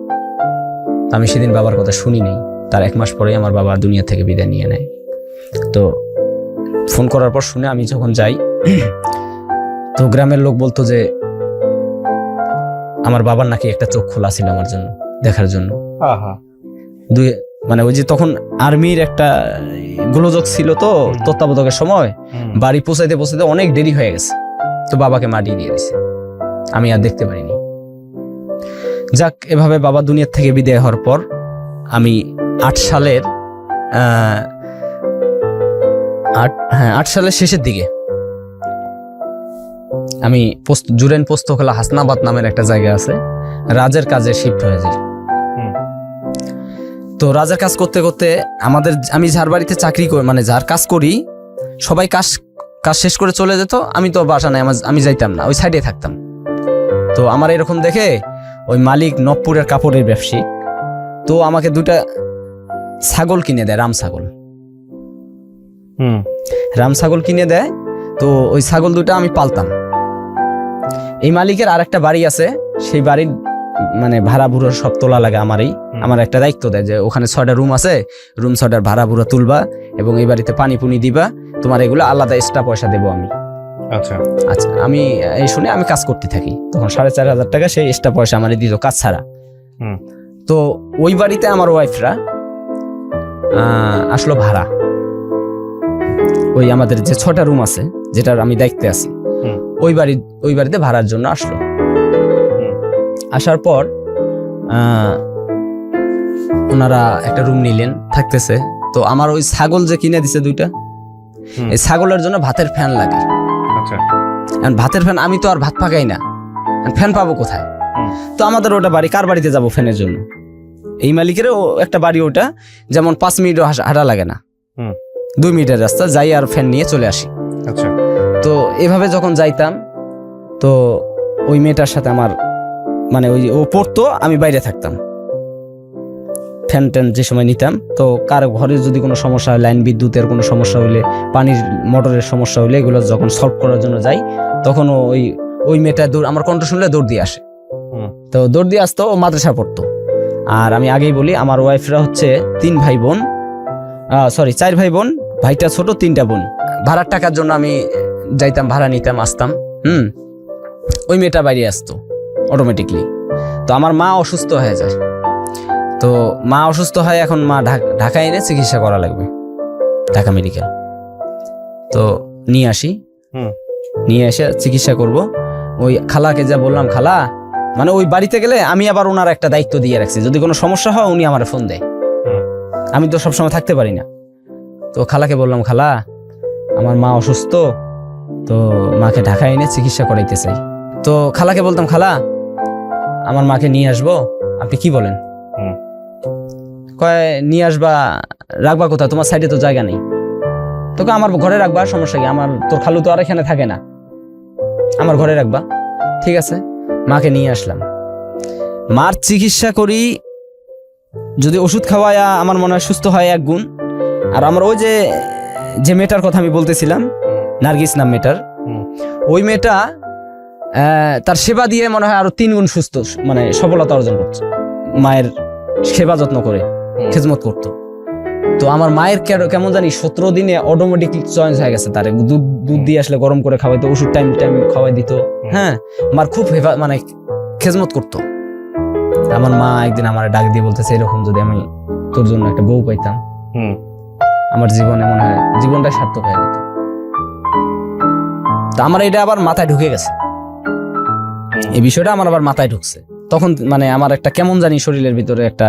আমি সেদিন বাবার কথা শুনি নাই। তার 1 মাস পরেই আমার বাবা দুনিয়া থেকে বিদায় নিয়ে নেয়। তো ফোন করার পর শুনে আমি যখন যাই, তো গ্রামের লোক বলতো যে আমার বাবার নাকি একটা চোখ খোলা ছিল আমার জন্য, দেখার জন্য। মানে ওই যে তখন আর্মির একটা গোলযোগ ছিল, তো তত্ত্বাবধায়কের সময় বাড়ি পৌঁছাইতে পৌঁছাইতে অনেক দেরি হয়ে গেছে, তো বাবাকে মাটি দিয়ে দিছে, আমি আর দেখতে পারিনি। যাক, এভাবে বাবা দুনিয়ার থেকে বিদায় হওয়ার পর আমি 8 সালের শেষের দিকে আমি জুরেন পোস্তখোলা হাসনাবাদ নামের একটা জায়গা আছে, রাজের কাজে শিফট হয়ে যাই। তো রাজার কাজ করতে করতে আমি যার বাড়িতে চাকরি করি, মানে যার কাজ করি, সবাই কাজ শেষ করে চলে যেত, আমি তো বাসা নাই, আমি যাইতাম না, ওই সাইডে থাকতাম। তো আমার এরকম দেখে ওই মালিক নবপুরের কাপড়ের ব্যবসায়ী, তো আমাকে 2টা ছাগল কিনে দেয়, রাম ছাগল কিনে দেয়। তো ওই ছাগল 2টা আমি পালতাম। এই মালিকের আর একটা বাড়ি আছে, সেই বাড়ির মানে ভাড়া ভুড়ো সব তোলা লাগে আমারই। আমার একটা দায়িত্ব দেয় যে ওখানে 6টা রুম আছে, রুম 6টার ভাড়া ভুড়ো তুলবা এবং এই বাড়িতে পানি পুনি দিবা, তোমার এগুলো আলাদা এক্সট্রা পয়সা দেবো আমি। আচ্ছা, আমি এই শুনে আমি কাজ করতে থাকি। তখন 4500 টাকা সেই এক্সট্রা পয়সা আমার দিত কাজ ছাড়া। তো ওই বাড়িতে আমার ওয়াইফরা আসলো ভাড়া, ওই আমাদের যে 6টা রুম আছে যেটার আমি দায়িত্বে আছি, ওই বাড়িতে ভাড়ার জন্য আসলো। আসার পর ওনারা একটা রুম নিলেন, থাকতেছে। তো আমার ওই ছাগল যে কিনে দিছে 2টা, এই ছাগলের জন্য ভাতের ফ্যান লাগে। ভাতের ফ্যান, আমি তো আর ভাত পাকাই না, ফ্যান পাবো কোথায়? তো আমাদের ওটা বাড়ি, কার বাড়িতে যাব ফ্যানের জন্য? এই মালিকের একটা বাড়ি, ওটা যেমন 5 মিনিটও হাঁটা লাগে না, 2 মিনিটের রাস্তা, যাই আর ফ্যান নিয়ে চলে আসি। তো এভাবে যখন যাইতাম, তো ওই মেয়েটার সাথে আমার মানে ওই ও পড়তো, আমি বাইরে থাকতাম, ফ্যান ট্যান যে সময় নিতাম। তো কার ঘরে যদি কোনো সমস্যা হয়, লাইন বিদ্যুতের কোনো সমস্যা হইলে, পানির মোটরের সমস্যা হইলে, এগুলো যখন সলভ করার জন্য যাই, তখন ওই মেয়েটা আমার কণ্ঠ শুনলে দৌড় দিয়ে আসে। তো দৌড় দিয়ে আসতো, ও মাদ্রাসা পড়তো। আর আমি আগেই বলি, আমার ওয়াইফরা হচ্ছে 4 ভাই বোন, ভাইটা ছোট, 3টা বোন। ভাড়ার টাকার জন্য আমি যাইতাম, ভাড়া নিতাম, আসতাম। ওই মেয়েটা বাইরে আসতো অটোমেটিকলি। তো আমার মা অসুস্থ হয়ে যায়। তো মা অসুস্থ হয়, এখন মা ঢাকায় এনে চিকিৎসা করা লাগবে, ঢাকা মেডিকেল। তো নিয়ে আসি, নিয়ে এসে চিকিৎসা করব। ওই খালাকে যা বললাম, খালা মানে ওই বাড়িতে গেলে আমি আবার ওনার একটা দায়িত্ব দিয়ে রাখছি, যদি কোনো সমস্যা হয় উনি আমার ফোন দেয়, আমি তো সবসময় থাকতে পারি না। তো খালাকে বললাম, খালা আমার মা অসুস্থ, তো মাকে ঢাকায় এনে চিকিৎসা করাইতে চাই। তো খালাকে বলতাম, খালা আমার মাকে নিয়ে আসবো, আপনি কি বলেন? কয় নিয়ে আসবা, রাখবা কোথায়, তোমার সাইডে তো জায়গা নেই। তোকে আমার ঘরে রাখবা, সমস্যা কি, আমার তোর খালু তো আর এখানে থাকে না, আমার ঘরে রাখবা। ঠিক আছে, মাকে নিয়ে আসলাম। মার চিকিৎসা করি, যদি ওষুধ খাওয়ায় আমার মনে হয় সুস্থ হয় এক গুণ। আর আমার ওই যে মেয়েটার কথা আমি বলতেছিলাম, নার্গিস নাম মেয়েটার, ওই মেয়েটা তার সেবা দিয়ে মনে হয় আরো 3 গুণ সুস্থ, মানে সফলতা অর্জন করছে। মায়ের সেবা যত্ন করে খেদমত করতো। তো আমার মায়ের কেমন জানি 17 দিনে অটোমেটিকলি চয়েস হয়ে গেছে। তার দুধ দিয়ে আসলে গরম করে খাওয়াইতো, ওষুধ টাইম খাওয়াই দিত। হ্যাঁ, মার খুব মানে খেদমত করতো। আমার মা একদিন আমার ডাক দিয়ে বলতেছে, এরকম যদি আমি তোর জন্য একটা বউ পাইতাম, আমার জীবনে মনে হয় জীবনটা সার্থক হয়ে যেত। তো আমার এটা আবার মাথায় ঢুকে গেছে, এই বিষয়টা আমার আবার মাথায় ঢুকছে। তখন মানে আমার একটা কেমন জানি শরীরের ভিতরে একটা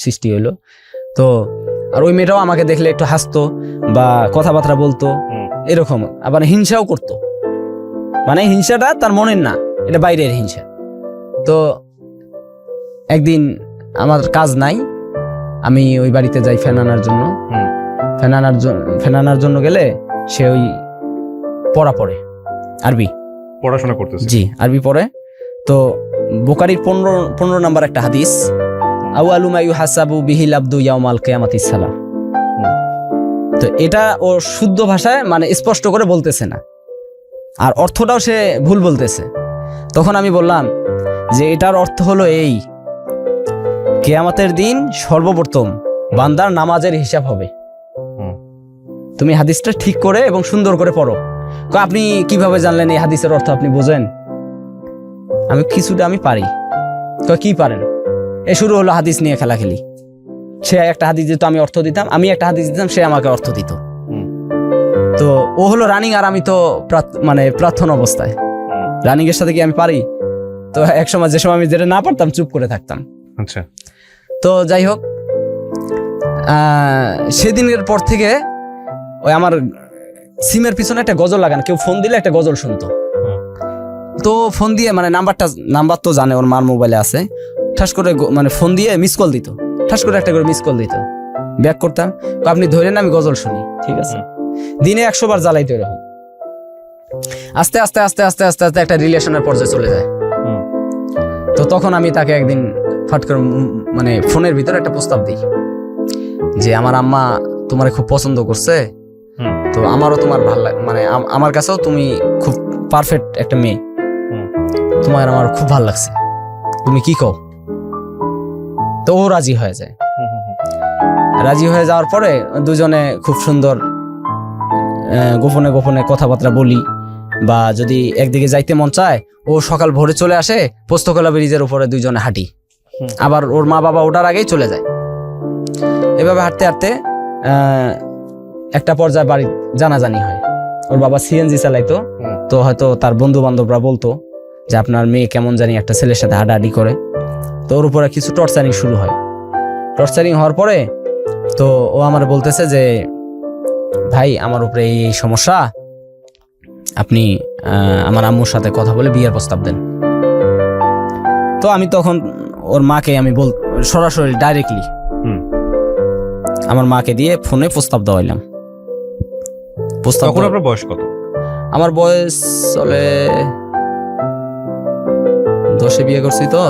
সৃষ্টি হইলো। তো আর ওই মেয়েটাও আমাকে দেখলে একটু হাসতো বা কথাবার্তা বলতো এরকম, আবার হিংসাও করতো। মানে হিংসাটা তার মনের না, এটা বাইরের হিংসা। তো একদিন আমার কাজ নাই, আমি ওই বাড়িতে যাই ফ্যান আনার জন্য। ফ্যান আনার জন্য গেলে সে ওই পড়ে আরবি পড়াশোনা করতেছে। জি, আরবি পড়ে। তো বুখারীর 15 নাম্বার একটা হাদিস, আউয়ালু মা ইউহাসাবু বিহিল আবদু ইয়াউমাল কিয়ামাতিস সালাহ। তো এটা ও শুদ্ধ ভাষায় মানে স্পষ্ট করে বলতেছে না, আর অর্থটাও সে ভুল বলতেছে। তখন আমি বললাম যে এটার অর্থ হলো এই, কিয়ামতের দিন সর্বপ্রথম বান্দার নামাজের হিসাব হবে। তুমি হাদিসটা ঠিক করে এবং সুন্দর করে পড়ো। আপনি কিভাবে জানলেন এই হাদিসের অর্থ, আপনি বোঝেন? আমি কিছুটা আমি পারি। কি পারেন? এ শুরু হলো হাদিস নিয়ে খেলাখেলি। সে একটা হাদিস দিত, আমি অর্থ দিতাম, আমি একটা হাদিস দিতাম, সে আমাকে অর্থ দিত। তো ও হলো রানিং, আর আমি তো মানে প্রার্থনা অবস্থায়। রানিং এর সাথে কি আমি পারি? তো এক সময় যে সময় আমি যেটা না পারতাম চুপ করে থাকতাম। আচ্ছা। তো যাই হোক, সেদিনের পর থেকে ওই আমার সিমের পিছনে একটা গজল লাগানো, কেউ ফোন দিলে একটা গজল শুনতো। তো ফোন দিয়ে মানে নাম্বার তো জানে, ওর মার মোবাইলে আছে, ঠাস করে মানে ফোন দিয়ে মিস কল দিত, ঠাস করে একটা করে মিস কল দিত, ব্যাক করতাম, আপনি ধরেন আমি গজল শুনি। ঠিক আছে, দিনে 100 বার জ্বালাইতো এরকম। আস্তে আস্তে আস্তে আস্তে আস্তে আস্তে একটা রিলেশনের পর্যায়ে চলে যায়। তো তখন আমি তাকে একদিন ফট করে মানে ফোনের ভিতরে একটা প্রস্তাব দিই যে আমার আম্মা তোমারে খুব পছন্দ করছে, তো আমারও তোমার ভালো লাগে, মানে আমার কাছেও তুমি খুব পারফেক্ট একটা মেয়ে, তোমার আমার খুব ভালো লাগছে, তুমি কি কও? তো ও রাজি হয়ে যায়। রাজি হয়ে যাওয়ার পরে দুজনে খুব সুন্দর গোপনে গোপনে কথাবার্তা বলি, বা যদি একদিকে যাইতে মন চায় ও সকাল ভোরে চলে আসে, পোস্তকলা ব্রিজের উপরে দুইজনে হাঁটি, আবার ওর মা বাবা ওঠার আগেই চলে যায়। এভাবে হাঁটতে হাঁটতে একটা পর্যায়ে বাড়ি জানাজানি হয়। ওর বাবা সিএনজি চালাইতো, তো হয়তো তার বন্ধু বান্ধবরা বলতো যে আপনার মেয়ে কেমন জানি একটা ছেলের সাথে হাঁটাহাঁটি করে। তো ওর উপরে কিছু টর্চারিং শুরু হয়। টর্চারিং হওয়ার পরে তো ও আমার বলতেছে যে ভাই আমার উপরে এই সমস্যা, আপনি আমার আম্মুর সাথে কথা বলে বিয়ের প্রস্তাব দেন। তো আমি তখন ওর মাকে আমি সরাসরি ডাইরেক্টলি আমার মাকে দিয়ে ফোনে প্রস্তাব দেওয়াইলাম। প্রস্তাব। তখন আপনার বয়স কত? আমার বয়স চলে 10-এ বিয়ে করছি তো,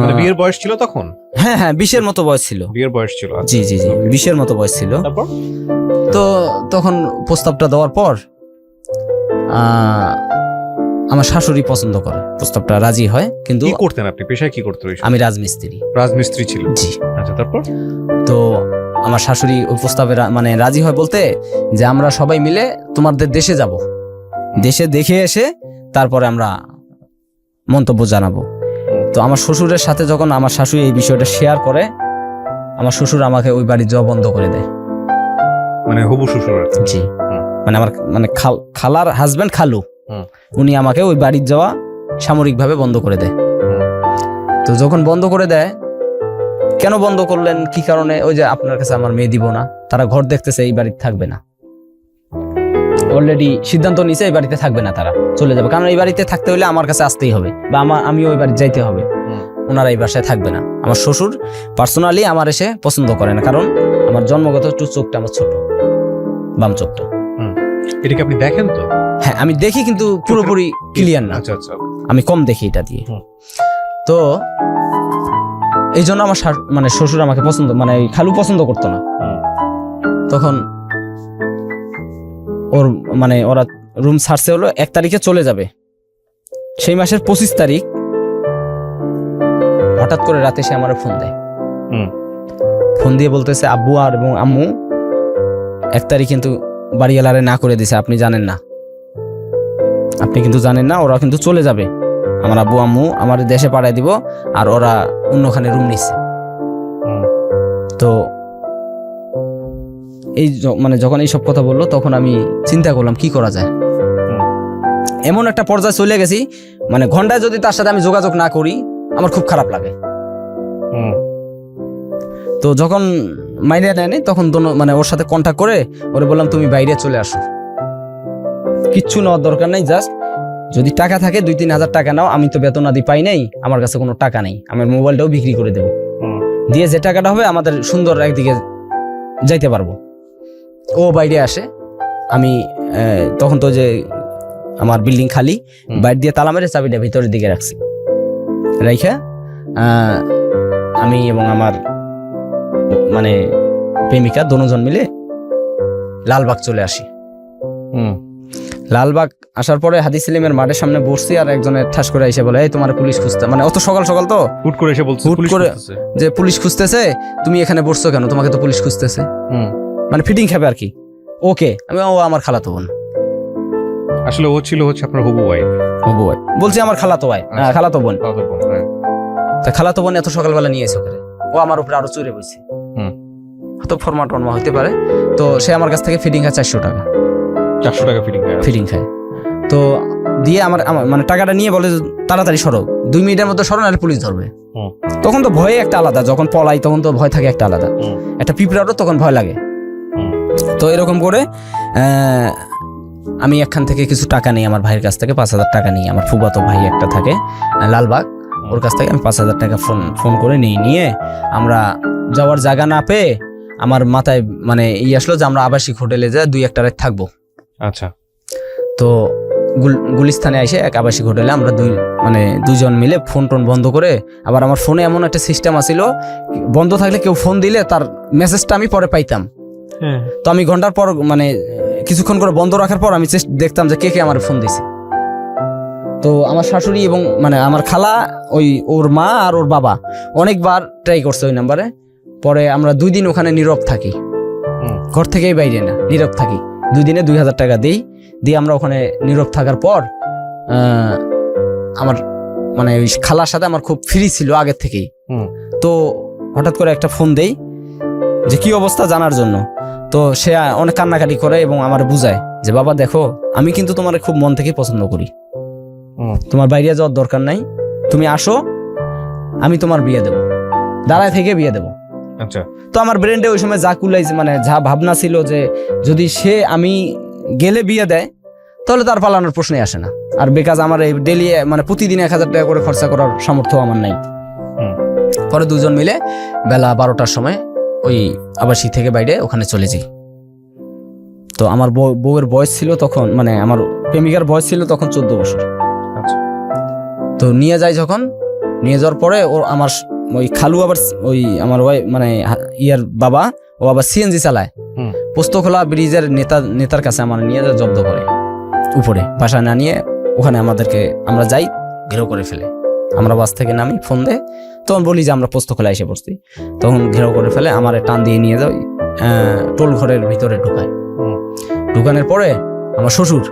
মানে বিয়ের বয়স ছিল তখন? হ্যাঁ হ্যাঁ 20-এর মতো বয়স ছিল। বিয়ের বয়স ছিল? জি জি জি 20-এর মতো বয়স ছিল। তারপর তো তখন প্রস্তাবটা দেওয়ার পর আমার শাশুড়ি পছন্দ করে, প্রস্তাবটা রাজি হয়। কিন্তু কি করতেন আপনি, পেশায় কি করতেন? আমি রাজমিস্ত্রি। রাজমিস্ত্রি ছিল? জি। আচ্ছা, তারপর? তো আমার শাশুড়ি ওই প্রস্তাবে মানে রাজি হয় বলতে যে আমরা সবাই মিলে তোমাদের দেশে যাব, দেশে দেখে এসে তারপরে আমরা মন্তব্য জানাবো। তো আমার শ্বশুরের সাথে যখন আমার শাশুড়ি এই বিষয়টা শেয়ার করে, আমার শ্বশুর আমাকে ওই বাড়ি যাওয়া বন্ধ করে দেয়। মানে হবু শ্বশুর? জি, মানে আমার মানে খালার হাজবেন্ড খালু, উনি আমাকে ওই বাড়ির যাওয়া সামরিকভাবে বন্ধ করে দেয়। তো যখন বন্ধ করে দেয়, কেন বন্ধ করলেন, কি কারণে? ওই যে আপনার কাছে আমার মেয়ে দিব না, তারা ঘর দেখতেছে এই বাড়িতে থাকবে না, অলরেডি সিদ্ধান্ত নিছে এই বাড়িতে থাকবে না, তারা চলে যাবে। কারণ এই বাড়িতে থাকতে হলে আমার কাছে আসতেই হবে বা আমি ওই বাড়ি যাইতে হবে, ওনারা এই বাসায় থাকবে না। আমার শ্বশুর পার্সোনালি আমার এসে পছন্দ করে না, কারণ আমার জন্মগত চোখটা আমার ছোট, বাম চোখটা। এটা কি আপনি দেখেন? তো হ্যাঁ, আমি দেখি, কিন্তু পুরোপুরি ক্লিয়ার না। আচ্ছা আচ্ছা, আমি কম দেখি এটা দিয়ে। তো এই জন্য আমার মানে শ্বশুর আমাকে পছন্দ, মানে খালু পছন্দ করতো না। তখন ওর মানে ওরা রুম ছাড়ছে হলো 1 তারিখে চলে যাবে, সেই মাসের 25 তারিখ হঠাৎ করে রাতে সে আমার ফোন দেয়। ফোন দিয়ে বলতেছে আব্বু আর এবং আম্মু 1 তারিখ কিন্তু বাড়িওয়ালারে না করে দিছে, আপনি জানেন না, আপনি কিন্তু জানেন না, ওরা কিন্তু চলে যাবে, আমার আব্বু আম্মু আমার দেশে পাঠায় দিব, আর ওরা অন্যখানে রুম নিচ্ছে। তো এই মানে যখন এইসব কথা বললো, তখন আমি চিন্তা করলাম কি করা যায়। এমন একটা পর্যায়ে চলে গেছি, মানে ঘন্টায় যদি তার সাথে আমি যোগাযোগ না করি আমার খুব খারাপ লাগে। তো যখন মাইনে নেয়নি, তখন মানে ওর সাথে কন্ট্যাক্ট করে ওরে বললাম তুমি বাইরে চলে আসো, কিচ্ছু নেওয়ার দরকার নেই, জাস্ট যদি টাকা থাকে 2-3 হাজার টাকা নাও, আমি তো বেতন আদি পাই নাই, আমার কাছে কোনো টাকা নেই, আমার মোবাইলটাও বিক্রি করে দেবো, দিয়ে যে টাকাটা হবে আমাদের সুন্দর একদিকে যাইতে পারবো। ও বাইরে আসে, আমি তখন তো যে আমার বিল্ডিং খালি, বাইরে দিয়ে তালা মেরে চাবিটা ভিতরের দিকে রাখছি, রাইখা আমি এবং আমার মানে প্রেমিকা দুজন মিলে লালবাগ চলে আসি। লালবাগ আসার পরে হাদি সেলিমের মাঠের সামনে বসছি, আর একজনের ঠাস করে এসে বলে এই তোমার পুলিশ খুঁজতে, মানে অত সকাল সকাল তো হুট করে এসে বলছে হুট করে যে পুলিশ খুঁজতেছে, তুমি এখানে বসছো কেন, তোমাকে তো পুলিশ খুঁজতেছে, মানে ফিটিং খাবে আর কি। ওকে, আমি ও আমার খালাতো বোন, আসলে ও ছিল হচ্ছে আপনার হবু ওয়াইফ। হবু ওয়াইফ বলছি, আমার খালাতো ভাই, খালাতো বোন। তা খালাতো বোন এত সকালবেলা নিয়ে এসে করে, ও আমার উপরে আরো চড়ে বসছে, হয়তো ফরমা টরমা হইতে পারে। তো সে আমার কাছ থেকে ফিটিং খায় 400 টাকা, 400 টাকা ফিটিং খায়। তো দিয়ে আমার মানে টাকাটা নিয়ে বলে তাড়াতাড়ি সরো, 2 মিনিটের মধ্যে সরো, নাহলে পুলিশ ধরবে। তখন তো ভয়ে একটা আলাদা, যখন পলাই তখন তো ভয় থাকে একটা আলাদা, একটা পিঁপড়ারও তখন ভয় লাগে। তো এরকম করে আমি এখান থেকে কিছু টাকা নিই, আমার ভাইয়ের কাছ থেকে 5000 টাকা নিই, আমার ফুফাতো ভাই একটা থাকে লালবাগ, ওর কাছ থেকে আমি 5000 টাকা ফোন করে নিয়ে আমরা যাওয়ার জায়গা না পেয়ে আমার মাথায় মানে আসলো যে আমরা আবাসিক হোটেলে যা 2-1 রাত থাকবো। আচ্ছা। তো গুলিস্তানে এসে এক আবাসিক হোটেলে আমরা দুজন মিলে ফোন টোন বন্ধ করে, আবার আমার ফোনে এমন একটা সিস্টেম আছিল, বন্ধ থাকলে কেউ ফোন দিলে তার মেসেজটা আমি পরে পাইতাম। তো আমি ঘন্টার পর মানে কিছুক্ষণ করে বন্ধ রাখার পর আমি দেখতাম যে কে আমার ফোন দিছে। তো আমার শাশুড়ি এবং মানে আমার খালা, ওর মা আর ওর বাবা অনেকবার ট্রাই করছে ওই নাম্বারে। পরে আমরা 2 দিন ওখানে নীরব থাকি, ঘর থেকেই বাইরে না, নীরব থাকি। 2 দিনে 2000 টাকা দিয়ে আমরা ওখানে নীরব থাকার পর আমার মানে ওই খালার সাথে আমার খুব ফ্রি ছিল আগের থেকেই। তো হঠাৎ করে একটা ফোন দেই যে কি অবস্থা জানার জন্য। তো সে অনেক কান্নাকাটি করে এবং আমার বুঝায় যে বাবা দেখো, আমি কিন্তু তোমার খুব মন থেকে পছন্দ করি, তোমার বাইরে যাওয়ার দরকার নাই, তুমি আসো, আমি তোমার বিয়ে দেবো, দাঁড়ায় থেকে বিয়ে দেবো। আচ্ছা। তো আমার ব্রেন্ডে ওই সময় যা কুলাইছে, মানে যা ভাবনা ছিল যে যদি সে আমি গেলে বিয়ে দেয় তাহলে তার পালানোর প্রশ্নই আসে না। আর বেকাজ আমার এই ডেলি মানে প্রতিদিন 1000 টাকা করে খরচা করার সামর্থ্য আমার নাই। পরে 2জন মিলে বেলা 12টার সময় ওই আবাসিক থেকে বাইরে ওখানে চলে যাই। তো আমার বউয়ের বয়স ছিল তখন, মানে আমার প্রেমিকার বয়স ছিল তখন 14 বছর। তো নিয়ে যাওয়ার পরে ও আমার ওই খালু আবার ওই আমার মানে ইয়ার বাবা, ও আবার সিএনজি চালায়, পোস্তখোলা ব্রিজের নেতার কাছে আমার নিয়ে জব্দ করে, উপরে বাসায় না নিয়ে ওখানে আমরা যাই, ঘেরাও করে ফেলে। আমরা বাস থেকে নামি, ফোন দেয়, তখন বলি যে আমরা পোস্তখোলা এসে পড়ছি। তখন ঘেরাও করে ফেলে, আমার টান দিয়ে নিয়ে যাও টোল ঘরের ভিতরে ঢুকায়। ঢুকানোর পরে আমার শ্বশুর,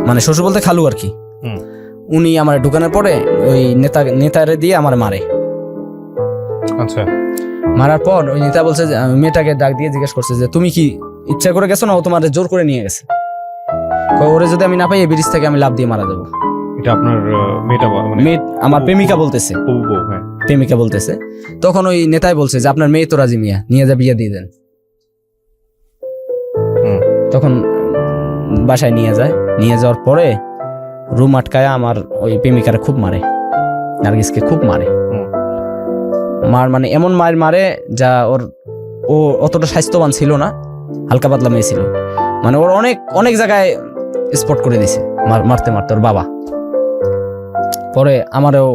মানে শ্বশুর বলতে খালু আর কি, উনি আমার ঢুকানোর পরে ওই নেতারে দিয়ে আমার মারে। আচ্ছা, মারার পর ওই নেতা বলছে যে, মেয়েটাকে ডাক দিয়ে জিজ্ঞেস করছে যে তুমি কি ইচ্ছা করে গেছো না ও তোমাদের জোর করে নিয়ে গেছে? ওরে যদি আমি না পাই এই ব্রিজ থেকে আমি লাফ দিয়ে মারা যাবো। এটা আপনার মেয়েটা মানে মেয়ে আমার প্রেমিকা বলতেছে, হবু বউ, হ্যাঁ। প্রেমিকা বলতেছে। তখন ওই নেতাই বলছে যে আপনার মেয়ে তো রাজি, মিয়া নিয়ে যা বিয়ে দিয়ে দেন। তখন বাসায় নিয়ে যায়, নিয়ে যাওয়ার পরে রুম আটকায় আমার ওই প্রেমিকারে খুব মারে, নার্গিসকে খুব মারে। মানে এমন মার মারে যা ও অতটা স্বাস্থ্যবান ছিল না, হালকা পাতলা মেয়ে ছিল, মানে ওর অনেক অনেক জায়গায় স্পট করে দিছে মারতে মারতে ওর বাবা। পরে আমারও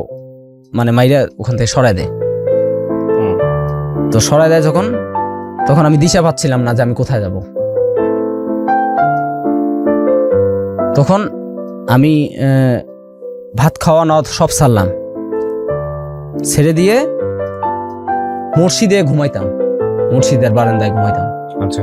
মানে মাইরা ওখান থেকে সরাই দেয়। তো সরাই দেয় তখন আমি দিশা পাচ্ছিলাম না যে আমি কোথায় যাব। তখন আমি ভাত খাওয়া না সব ছাড়লাম, ছেড়ে দিয়ে মসজিদে ঘুমাইতাম, মসজিদের বারান্দায় ঘুমাইতাম। আচ্ছা,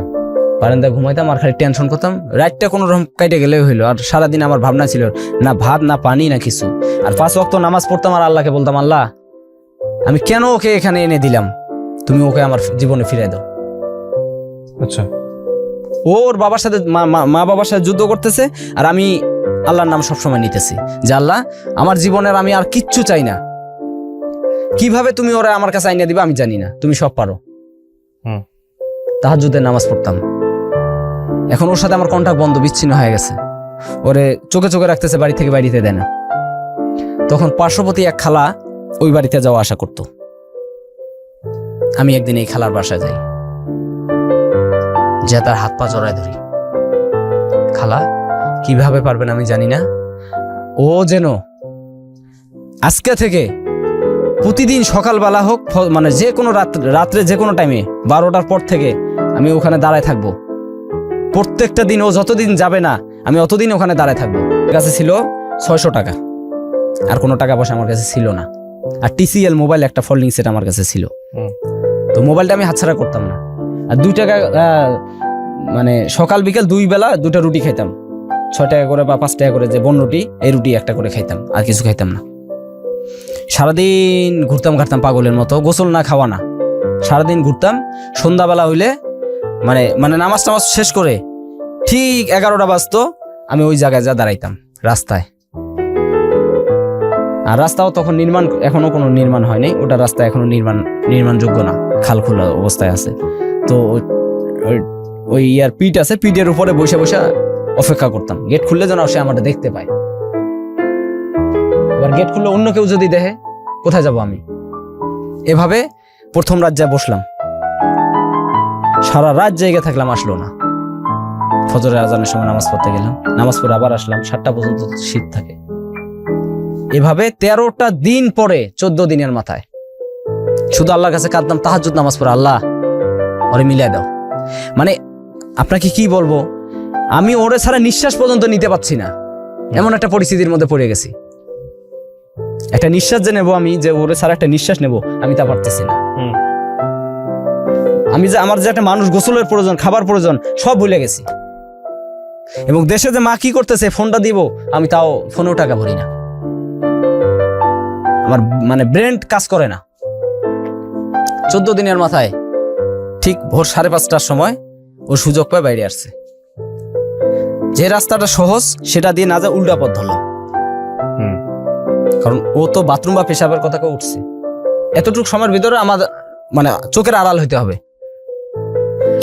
বারান্দায় ঘুমাইতাম আর খালি টেনশন করতাম। রাতটা কোনো রকম কাটে গেলেও হইলো। আর সারাদিন আমার ভাবনা ছিল না ভাত না পানি না কিছু। আর 5 ওয়াক্ত নামাজ পড়তাম আর আল্লাহকে বলতাম, আল্লাহ আমি কেন ওকে এখানে এনে দিলাম, তুমি ওকে আমার জীবনে ফিরে দাও। আচ্ছা, ওর বাবার সাথে মা বাবার সাথে যুদ্ধ করতেছে আর আমি আল্লাহর নাম সবসময় নিতেছি যে আল্লাহ আমার জীবনের আমি আর কিচ্ছু চাই না। কিভাবে তুমি ওরা আমার কাছে আইনা দিবা আমি জানি না, তুমি সব পারো। তাহাজ্জুদের নামাজ পড়তাম। এখন ওর সাথে আমার কন্টাক্ট বন্ধ, বিচ্ছিন্ন হয়ে গেছে। ওরে চোখে চোখে রাখতেছে, বাড়ি থেকে বাড়িতে দেয় না। তখন পার্শ্ববর্তী এক খালা ওই বাড়িতে যাওয়া আশা করত। আমি একদিন এই খালার বাসায় যাই, যে তার হাত পা জড়ায় ধরি। খালা কিভাবে পারবেন আমি জানি না, ও যেন আজকে থেকে প্রতিদিন সকালবেলা হোক, মানে যে কোনো রাত্রে যে কোনো টাইমে 12টার পর থেকে আমি ওখানে দাঁড়ায় থাকবো। প্রত্যেকটা দিন ও যতদিন যাবে না আমি অতদিন ওখানে দাঁড়ায় থাকবো। কাছে ছিল 600 টাকা, আর কোনো টাকা পয়সা আমার কাছে ছিল না। আর TCL মোবাইল একটা ফোল্ডিং সেট আমার কাছে ছিল। তো মোবাইলটা আমি হাতছাড়া করতাম না। আর 2 টাকা মানে সকাল বিকেল 2 বেলা 2টা রুটি খাইতাম, 6 টাকা করে বা 5 টাকা করে যে বন রুটি, এই রুটি একটা করে খাইতাম, আর কিছু খাইতাম না। সারাদিন ঘুরতাম ঘাটতাম পাগলের মতো, গোসল না খাওয়া না, সারাদিন ঘুরতাম। সন্ধ্যাবেলা হইলে মানে নামাজ টামাজ শেষ করে ঠিক 11টা বাজতো, আমি ওই জায়গায় যা দাঁড়াইতাম রাস্তায়। আর রাস্তাও তখন এখনো কোনো নির্মাণ হয়নি, ওটা রাস্তা এখনো নির্মাণযোগ্য না, খাল খোলা অবস্থায় আছে। তো ওই ইয়ার পিঠ আছে, পিঠের উপরে বসে বসে অপেক্ষা করতাম গেট খুললে যেন সে আমাদের দেখতে পায়। এবার গেট খুললে অন্য কেউ যদি দেখে কোথায় যাব আমি। এভাবে প্রথম রাত যা বসলাম, সারা রাত জায়গা থাকলাম, আসলো না। ফজরের আজানের সময় নামাজ পড়তে গেলাম, নামাজ পড়ে আবার আসলাম, 7টা পর্যন্ত শীত থাকে। এভাবে 13টা দিন পরে 14 দিনের মাথায় শুধু আল্লাহর কাছে কাঁদতাম, তাহাজ্জুদ নামাজ পড়ে, আল্লাহ ওরে মিলাই দাও। মানে আপনাকে কি বলবো, আমি ওরে ছাড়া নিঃশ্বাস পর্যন্ত নিতে পারছি না, এমন একটা পরিস্থিতির মধ্যে পড়ে গেছি। একটা নিঃশ্বাস যে নেবো আমি, যে ওরে ছাড়া একটা নিঃশ্বাস নেবো, আমি তা পারতেছি না। আমি যে আমার যে একটা মানুষ গোসলের প্রয়োজন, খাবার প্রয়োজন, সব ভুলে গেছি। এবং দেশে যে মা কি করতেছে, ফোনটা দিব, আমি তাও ফোনেও টাকা ভরি না। আমার মানে ব্রেন কাজ করে না। 14 দিনের মাথায় ঠিক ভোর 5:30টার সময় ও সুযোগ পায় বাইরে আসছে। যে রাস্তাটা সহজ সেটা দিয়ে না যা উল্টা পথ ধরলাম, কারণ ও তো বাথরুম বা পেশাবের কথা কেউ উঠছে। এতটুকু সময়ের ভিতরে আমার মানে চোখের আড়াল হইতে হবে।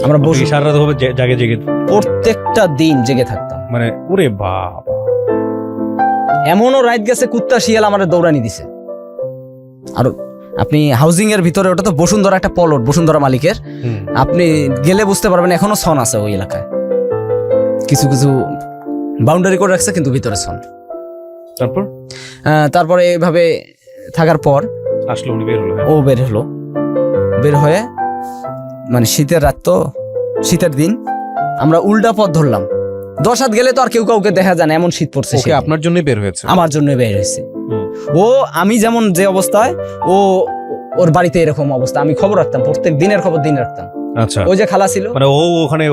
আমরা বসে সারা রাত হবে জাগে জেগে, প্রত্যেকটা দিন জেগে থাকতাম। মানে ওরে বাবা, এমনও রাত গেছে কুত্তা শিয়াল আমাদের দৌড়ানি দিছে। আর আপনি হাউজিং এর ভিতরে, ওটা তো বসুন্ধরা একটা প্লট, বসুন্ধরা মালিকের, আপনি গেলে বুঝতে পারবেন এখনো সন আছে ওই এলাকায়। কিছু কিছু বাউন্ডারি করে রাখছে কিন্তু ভিতরে সন। তারপরে এইভাবে থাকার পর আসলো, উনি বের হলো। ও বের হয়ে মানে শীতের রাত, তো শীতের দিন আমরা উল্টা পথ ধরলাম। 10 হাত গেলে তো আর কেউ কাউকে দেখা যায় না, এমন শীত পড়ছে। আপনার জন্য বের হয়েছে? আমার জন্য বের হয়েছে। ও আমি যেমন যে অবস্থায়, ও ওর বাড়িতে এরকম অবস্থা। আমি খবর রাখতাম, প্রত্যেক দিনের খবর দিন রাখতাম। আচ্ছা, ওই যে খালা ছিল, মানে ও ওখানে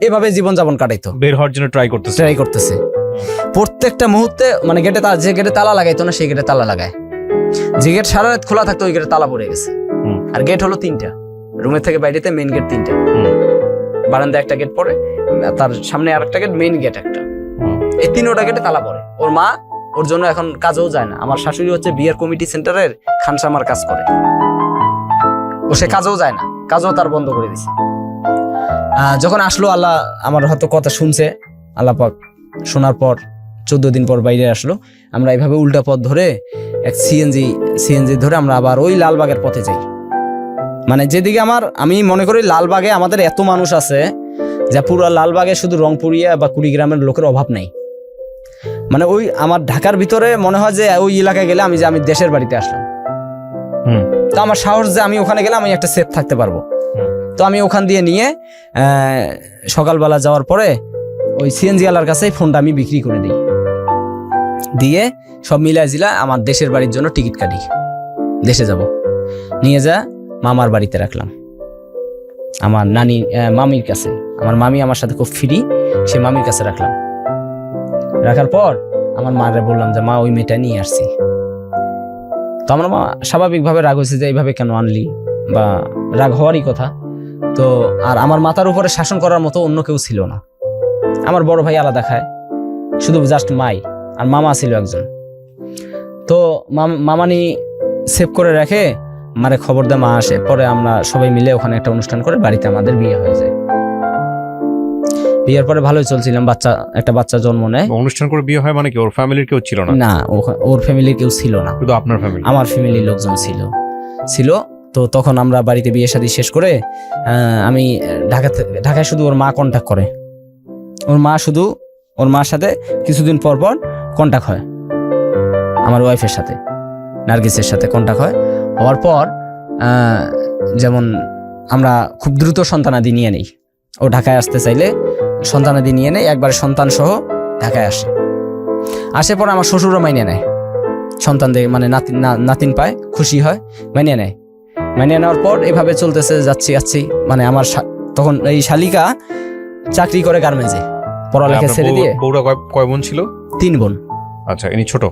এভাবে জীবনযাপন কাটাইতো, বের হওয়ার জন্য ট্রাই করতেছে। প্রত্যেকটা মুহূর্তে মানে গেটে যে গেটে তালা লাগাইতো না সেই গেটে তালা লাগায়, যে গেট সারা রাত খোলা থাকতো ওই গেটে তালা পড়ে গেছে। আর গেট হলো 3টা, রুমের থেকে বাইরেতে মেইন গেট 3টা, বারান্দায় একটা গেট পড়ে, তার সামনে আরেকটা গেট, মেইন গেট একটা, এই 3টা গেটে তালা পড়ে। ওর মা ওর জন্য এখন কাজেও যায় না। আমার শাশুড়ি হচ্ছে বিয়ের কমিটি সেন্টারের খানসামার কাজ করে, ও সে কাজেও যায় না, কাজও তার বন্ধ করে দিছে। যখন আসলো, আল্লাহ আমার হয়তো কথা শুনছে, আল্লাহ পাক শোনার পর 14 দিন পর বাইরে আসলো। আমরা এইভাবে উল্টা পথ ধরে এক সিএনজি ধরে আমরা আবার ওই লালবাগের পথে যাই। মানে যেদিকে আমি মনে করি লালবাগে আমাদের এত মানুষ আছে যে পুরো লালবাগে শুধু রংপুরিয়া বা কুড়িগ্রামের লোকের অভাব নাই। মানে ওই আমার ঢাকার ভিতরে মনে হয় যে ওই এলাকায় গেলে আমি দেশের বাড়িতে আসলাম। তো আমার সাহস যে আমি ওখানে গেলে আমি একটা সেফ থাকতে পারবো। তো আমি ওখান দিয়ে নিয়ে সকালবেলা যাওয়ার পরে ওই সিএনজি ওয়ালার কাছে ফোনটা আমি বিক্রি করে দিই, দিয়ে সব মিলাই জিলা আমার দেশের বাড়ির জন্য টিকিট কাটি, দেশে যাব। নিয়ে যা মামার বাড়িতে রাখলাম, আমার মামির কাছে। আমার মামি আমার সাথে খুব ফ্রি, সে মামির কাছে রাখলাম। রাখার পর আমার মারে বললাম যে মা ওই মেয়েটা নিয়ে আসছি। তো আমার মা স্বাভাবিকভাবে রাগ হয়েছে যে এইভাবে কেন আনলি, বা রাগ হওয়ারই কথা। তো আর আমার মাথার উপরে শাসন করার মতো অন্য কেউ ছিল না। আমার বড় ভাই আলাদা খায়, শুধু জাস্ট মাই আর মামা ছিল একজন। তো মামানি সেভ করে রাখে, মারে খবর দেয়, মা আসে। পরে আমরা সবাই মিলে ওখানে একটা অনুষ্ঠান করে বাড়িতে আমাদের বিয়ে হয়ে যায়। বিয়ের পরে ভালোই চলছিলাম, একটা বাচ্চা জন্ম নেয়। অনুষ্ঠান করে বিয়ে হয় মানে কি ওর ফ্যামিলির কেউ ছিল না? না, ওর ফ্যামিলির কেউ ছিল না, শুধু আপনার ফ্যামিলি? আমার ফ্যামিলির লোকজন ছিল। তো তখন আমরা বাড়িতে বিয়ে শাদী শেষ করে আমি ঢাকায় শুধু ওর মা কন্ট্যাক্ট করে। ওর মার সাথে কিছুদিন পর পর কন্ট্যাক্ট হয়, আমার ওয়াইফের সাথে, নার্গিসের সাথে কন্ট্যাক্ট হওয়ার পর যেমন আমরা খুব দ্রুত সন্তানাদি নিয়ে নেই। ও ঢাকায় আসতে চাইলে সন্তানাদি নিয়ে নেই, একবারে সন্তান সহ ঢাকায় আসে। পরে আমার শ্বশুরও মাইনে নেয়, সন্তান দেখে মানে নাতিন পায়, খুশি হয়, মাইনে নেওয়ার পর এভাবে চলতেছে, যাচ্ছি। মানে আমার তখন এই শালিকা চাকরি করে গার্মেন্টসে, পড়ালেখা ছেড়ে দিয়ে। বউরা কয় বোন ছিল? 3 বোন। আচ্ছা, ইনি ছোট?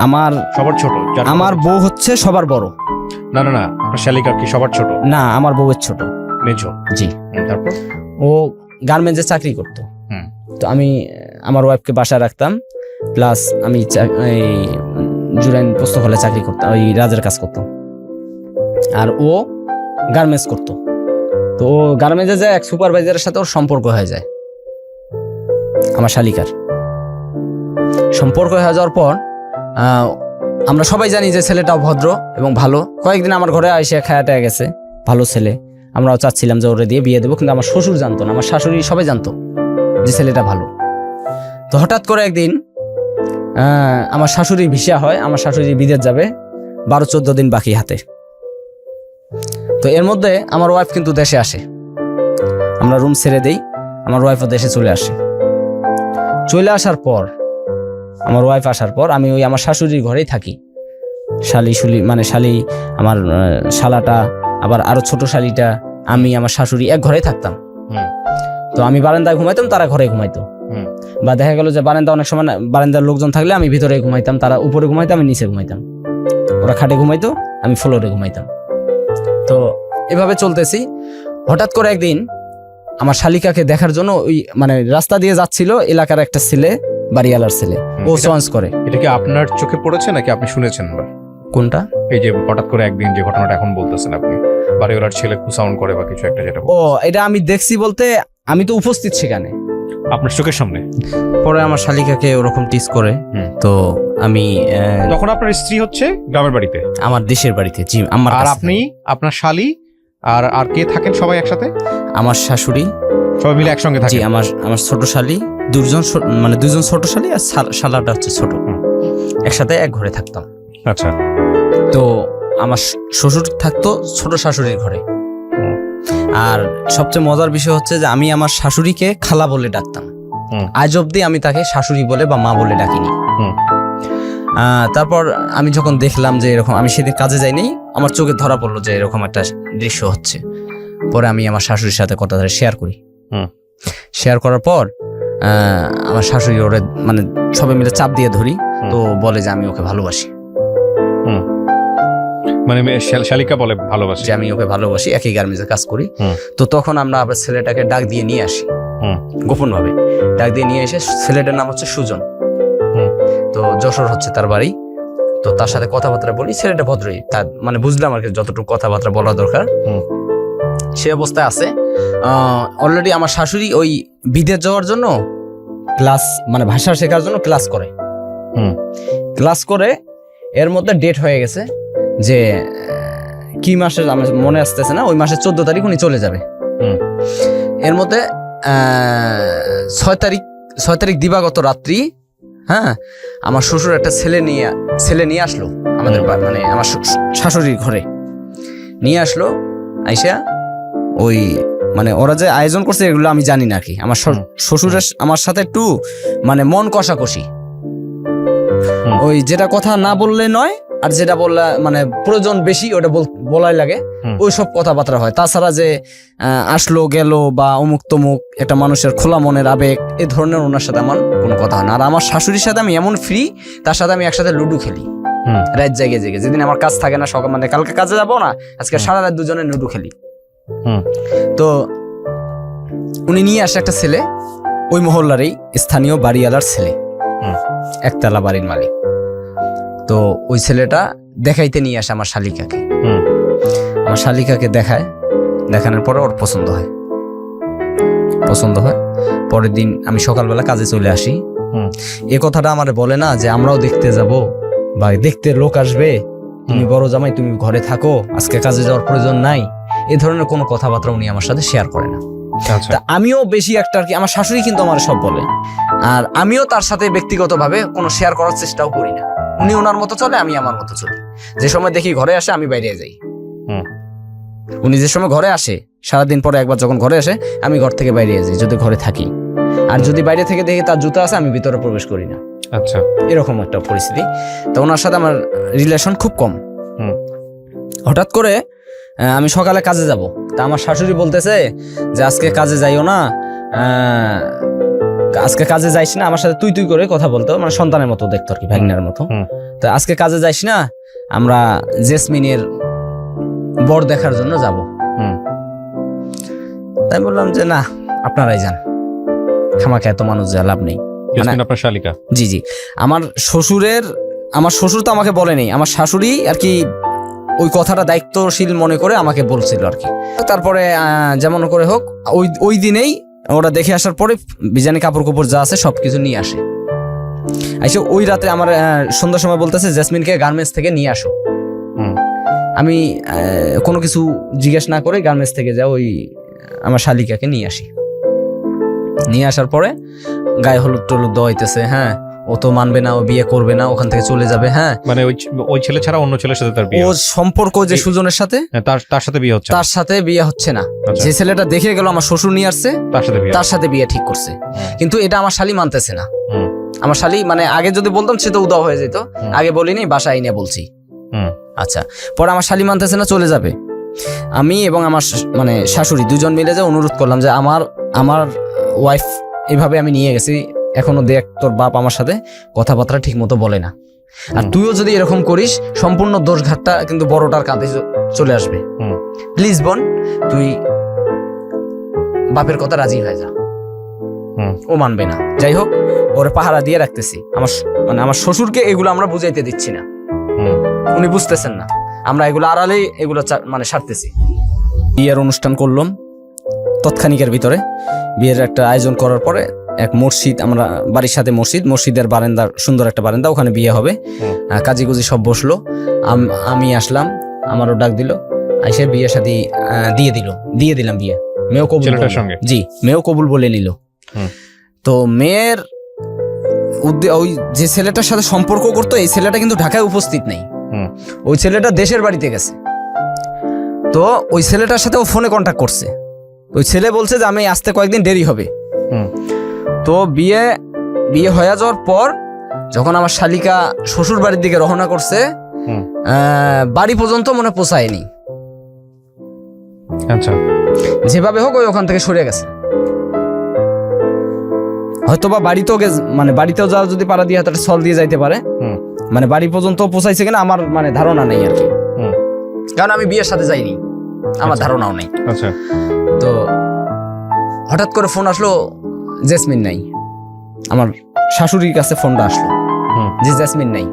আমার সবার ছোট? আমার বউ হচ্ছে সবার বড়। না, আপনার শালিকা কি সবার ছোট? না, আমার বউয়ের ছোট, মেজো। জি। তারপর ও গার্মেন্টসে চাকরি করতো। তো আমি আমার ওয়াইফকে বাসায় রাখতাম, প্লাস আমি জুরাইন পোস্ত হলে চাকরি করতাম, ওই রাজের কাজ করতাম। আর ও গার্মেন্টস করতো। তো ও গার্মেন্টসে যায়, এক সুপারভাইজারের সাথে ওর সম্পর্ক হয়ে যায়। আমার শালিকার সম্পর্ক হয়ে যাওয়ার পর আমরা সবাই জানি যে ছেলেটাও ভদ্র এবং ভালো। কয়েকদিন আমার ঘরে এসে খায়াটা গেছে, ভালো ছেলে। আমরাও চাচ্ছিলাম যে ওরে দিয়ে বিয়ে দেবো, কিন্তু আমার শ্বশুর জানতো না, আমার শাশুড়ি সবাই জানতো যে ছেলেটা ভালো। তো হঠাৎ করে একদিন আমার শাশুড়ির ভিসা হয়, আমার শাশুড়ি বিদেশ যাবে, 12-14 দিন বাকি হাতে। তো এর মধ্যে আমার ওয়াইফ কিন্তু দেশে আসে, আমরা রুম ছেড়ে দেই, আমার ওয়াইফও দেশে চলে আসার পর আমার ওয়াইফ আসার পর আমি ওই আমার শাশুড়ির ঘরেই থাকি। শালি আমার শালাটা, আবার আরো ছোট শালিটা, আমি আমার শাশুড়ি এক ঘরেই থাকতাম। তো আমি বারান্দায় ঘুমাইতাম, তারা ঘরে ঘুমাইতো। বা দেখা গেল যে বারান্দা অনেক সময় বারান্দার লোকজন থাকলে আমি ভিতরে ঘুমাইতাম, তারা উপরে ঘুমাইতো, আমি নিচে ঘুমাইতাম। ওরা খাটে ঘুমাইতো, আমি ফ্লোরে ঘুমাইতাম। তো এভাবে চলতেছি। হঠাৎ করে একদিন আমার শালিকাকে দেখার জন্য ওই মানে রাস্তা দিয়ে যাচ্ছিল এলাকার একটা ছেলে, বাড়িওয়ালার ছেলে, ও চয়েস করে। এটা কি আপনার চোখে পড়েছে নাকি আপনি শুনেছেন? কোনটা? এই যে হঠাৎ করে একদিন যে ঘটনাটা এখন বলতেছেন আপনি, বাড়িওয়ালার ছেলে সাউন্ড করে বা কিছু একটা, যেটা এটা আমি দেখছি বলতে আমি তো উপস্থিত সেখানে, আপনার চোখের সামনে। পরে আমার শালিকাকে ওরকম টিস করে। তো আমি তখন আপনার স্ত্রী হচ্ছে গ্রামের বাড়িতে, আমার দেশের বাড়িতে। জি, আমার। আর আপনি, আপনার শালি আর কে থাকেন সবাই একসাথে? আমার শাশুড়ি, সবাই মিলে একসঙ্গে থাকেন? জি, আমার ছোট শালি, দুজন ছোট শালি আর শালাটা হচ্ছে ছোট, একসাথে এক ঘরে থাকতাম। আচ্ছা। তো আমার শ্বশুর থাকতো ছোট শাশুড়ির ঘরে। আর সবচেয়ে মজার বিষয় হচ্ছে যে আমি আমার শাশুড়িকে খালা বলে ডাকতাম। আজ অব্দি আমি তাকে শাশুড়ি বলে বা মা বলে ডাকিনি। তারপর আমি যখন দেখলাম যে এরকম, আমি সেদিন কাজে যাইনি, আমার চোখে ধরা পড়লো যে এরকম একটা দৃশ্য হচ্ছে। পরে আমি আমার শাশুড়ির সাথে কথাটা শেয়ার করি। শেয়ার করার পর আমার শাশুড়ি ওরে মানে সবাই মিলে চাপ দিয়ে ধরি, তো বলে যে আমি ওকে ভালোবাসি। মানে শালিকা বলে ভালোবাসি, যে আমি ওকে ভালোবাসি, একই গার্মেন্টসে কাজ করি। তো তখন আমরা আবার ছেলেটাকে ডাক দিয়ে নিয়ে আসি, গোপন ভাবে ডাক দিয়ে নিয়ে এসে, ছেলেটার নাম হচ্ছে সুজন, তো যশোর হচ্ছে তার বাড়ি। তো তার সাথে কথাবার্তা বলি, ছেলেটা ভদ্রই, তার মানে বুঝলাম আর কি যতটুকু কথাবার্তা বলা দরকার সে অবস্থায় আছে। অলরেডি আমার শাশুড়ি ওই বিদেশ যাওয়ার জন্য ক্লাস, মানে ভাষা শেখার জন্য ক্লাস করে এর মধ্যে ডেট হয়ে গেছে যে কি মাসে আমার মনে আসতেছে না, ওই মাসের 14 তারিখ উনি চলে যাবে। এর মধ্যে 6 তারিখ দিবাগত রাত্রি, হ্যাঁ, আমার শ্বশুর একটা ছেলে নিয়ে আসলো আমাদের মানে আমার শাশুড়ির ঘরে নিয়ে আসলো। আইসা ওই মানে ওরা যে আয়োজন করছে এগুলো আমি জানি না কি, আমার শ্বশুরের আমার সাথে একটু মানে মন কষাকষি, ওই যেটা কথা না বললে নয়, আর যেটা বললে মানে প্রয়োজন বেশি ওটা বলাই লাগে, ওই সব কথাবার্তা হয়। তাছাড়া যে আসলো গেল বা অমুক তমুক একটা মানুষের খোলা মনের আবেগ, এই ধরনের ওনার সাথে আমার কোনো কথা হয় না। আর আমার শাশুড়ির সাথে আমি এমন ফ্রি, তার সাথে আমি একসাথে লুডো খেলি রাত জেগে যেদিন আমার কাজ থাকে না, সকাল মানে কালকে কাজে যাবো না, আজকে সারা রাত দুজনে লুডো খেলি। তো উনি নিয়ে আসে একটা ছেলে, ওই মহল্লারই স্থানীয় বাড়িওয়ালার ছেলে, একতলা বাড়ির মালিক। তো ওই ছেলেটা দেখাইতে নিয়ে আসে আমার শালিকাকে। আমার শালিকাকে দেখানোর পরে ওর পছন্দ হয়। পরের দিন আমি সকালবেলা কাজে চলে আসি। এ কথাটা আমার বলে না যে আমরাও দেখতে যাব বা দেখতে লোক আসবে, তুমি বড় জামাই তুমি ঘরে থাকো, আজকে কাজে যাওয়ার প্রয়োজন নাই, এই ধরনের কোনো কথাবার্তা উনি আমার সাথে শেয়ার করে না। তা আমিও বেশি একটা আর কি, আমার শাশুড়ি কিন্তু আমার সব বলে, আর আমিও তার সাথে ব্যক্তিগতভাবে কোনো শেয়ার করার চেষ্টাও করি না। উনি ওনার মতো চলে, আমি আমার মতো চলি। যে সময় দেখি ঘরে আসে আমি বাইরে যাই, উনি যে সময় ঘরে আসে সারাদিন পরে একবার যখন ঘরে আসে আমি ঘর থেকে বাইরে যাই যদি ঘরে থাকি, আর যদি বাইরে থেকে দেখি তার জুতা আছে আমি ভিতরে প্রবেশ করি না। আচ্ছা, এরকম একটা পরিস্থিতি। তো ওনার সাথে আমার রিলেশন খুব কম। হঠাৎ করে আমি সকালে কাজে যাব, তা আমার শাশুড়ি বলতেছে যে আজকে কাজে যাইও না, আজকে কাজে যাইস না, আমার সাথে তুই করে কথা বলতো, মানে সন্তানের মতো দেখতো আর কি, ভাগ্নের মতো। তো আজকে কাজে যাইস না, আমরা জেসমিনের বর দেখার জন্য যাব। তাই বললাম যে না, আপনারাই যান, খামাখা এত মানুষ যা লাভ নেই। আপনার শালিকা? জি। আমার শ্বশুর তো আমাকে বলেনি, আমার শাশুড়ি আর কি ওই কথাটা দায়িত্বশীল মনে করে আমাকে বলছিল আর কি। তারপরে যেমন করে হোক ওই দিনেই ওরা দেখে আসার পরে বিজানি কাপড় যা আছে সবকিছু নিয়ে আসে। ওই রাতে আমার সন্ধ্যার সময় বলতেছে জেসমিনকে গার্মেন্টস থেকে নিয়ে আসো। আমি কোনো কিছু জিজ্ঞেস না করে গার্মেন্টস থেকে যাও ওই আমার শালিকাকে নিয়ে আসি। নিয়ে আসার পরে গায়ে হলুদ টলুদ দেওয়া হইতেছে। হ্যাঁ, ও তো মানবে না, ও বিয়ে করবে না, ওখান থেকে চলে যাবে। হ্যাঁ, মানে ওই ছেলে ছাড়া অন্য ছেলের সাথে তার বিয়ে, ও সম্পর্ক যে সুজনের সাথে, তার সাথে বিয়ে হচ্ছে, তার সাথে বিয়ে হচ্ছে না। যে ছেলেটা দেখে গেল আমার শ্বশুর নিয়ে আসছে, তার সাথে বিয়ে ঠিক করছে। কিন্তু এটা আমার শালি মানতেছে না। আমার শালি মানে আগে যদি বলতাম সে তো উদাও হয়ে যেত, আগে বলিনি, বাসায় নিয়ে বলছি। আচ্ছা, পরে আমার শালি মানতেছে না, চলে যাবে। আমি এবং আমার মানে শাশুড়ি দুজন মিলে যে অনুরোধ করলাম যে আমার ওয়াইফ এভাবে আমি নিয়ে গেছি, এখনো দেখ তোর বাপ আমার সাথে কথাবার্তা ঠিক মতো বলে না, আর তুইও যদি এরকম করিস সম্পূর্ণ দোষঘাটটা কিন্তু বড়টার কাঁধে চলে আসবে। প্লিজ বোন, তুই বাপের কথা রাজি হয়ে যা। ও মানবে না। যাই হোক, ওরে পাহারা দিয়ে রাখতেছি। আমার শ্বশুরকে এগুলো আমরা বুঝাইতে দিচ্ছি না, উনি বুঝতেছেন না, আমরা এগুলো আড়ালেই এগুলো মানে সারতেছি। বিয়ের অনুষ্ঠান করলাম তৎক্ষণিকের ভিতরে। বিয়ের একটা আয়োজন করার পরে এক মসজিদ, আমরা বাড়ির সাথে মসজিদের বারান্দা, সুন্দর একটা বারান্দা, ওখানে বিয়ে হবে। কাজী গুজি সব বসলো, আমি আসলাম, আমারও ডাক দিল, আইসে বিয়ে শাদী দিয়ে দিলাম বিয়ে। মেয়েও কবুল, জি, মেয়েও কবুল বলে নিল। তো মেয়ের ওই যে ছেলেটার সাথে সম্পর্ক করতো, এই ছেলেটা কিন্তু ঢাকায় উপস্থিত নেই, ওই ছেলেটা দেশের বাড়িতে গেছে। তো ওই ছেলেটার সাথে ও ফোনে কন্ট্যাক্ট করছে। ওই ছেলে বলছে যে আমি আসতে কয়েকদিন দেরি হবে। তো বিয়ে হয়ে যাওয়ার পর যখন আমার শালিকা শ্বশুর বাড়ির দিকে রওনা করছে, বাড়ি পর্যন্ত মনে পৌঁছায়নি। আচ্ছা, যেভাবে হোক ওই ওখান থেকে সরে গেছে। হয়তো বা বাড়িতেও মানে বাড়িতেও যাওয়া যদি পাড়া দিয়ে একটা সল দিয়ে যাইতে পারে, মানে বাড়ি পর্যন্ত পৌঁছাইছে কিনা আমার মানে ধারণা নেই আর কি, কারণ আমি বিয়ের সাথে যাইনি, আমার ধারণাও নেই। আচ্ছা, তো হঠাৎ করে ফোন আসলো, জেসমিন নাই। আমার শাশুড়ির কাছে ফোনটা আসলো যে জেসমিন নাই,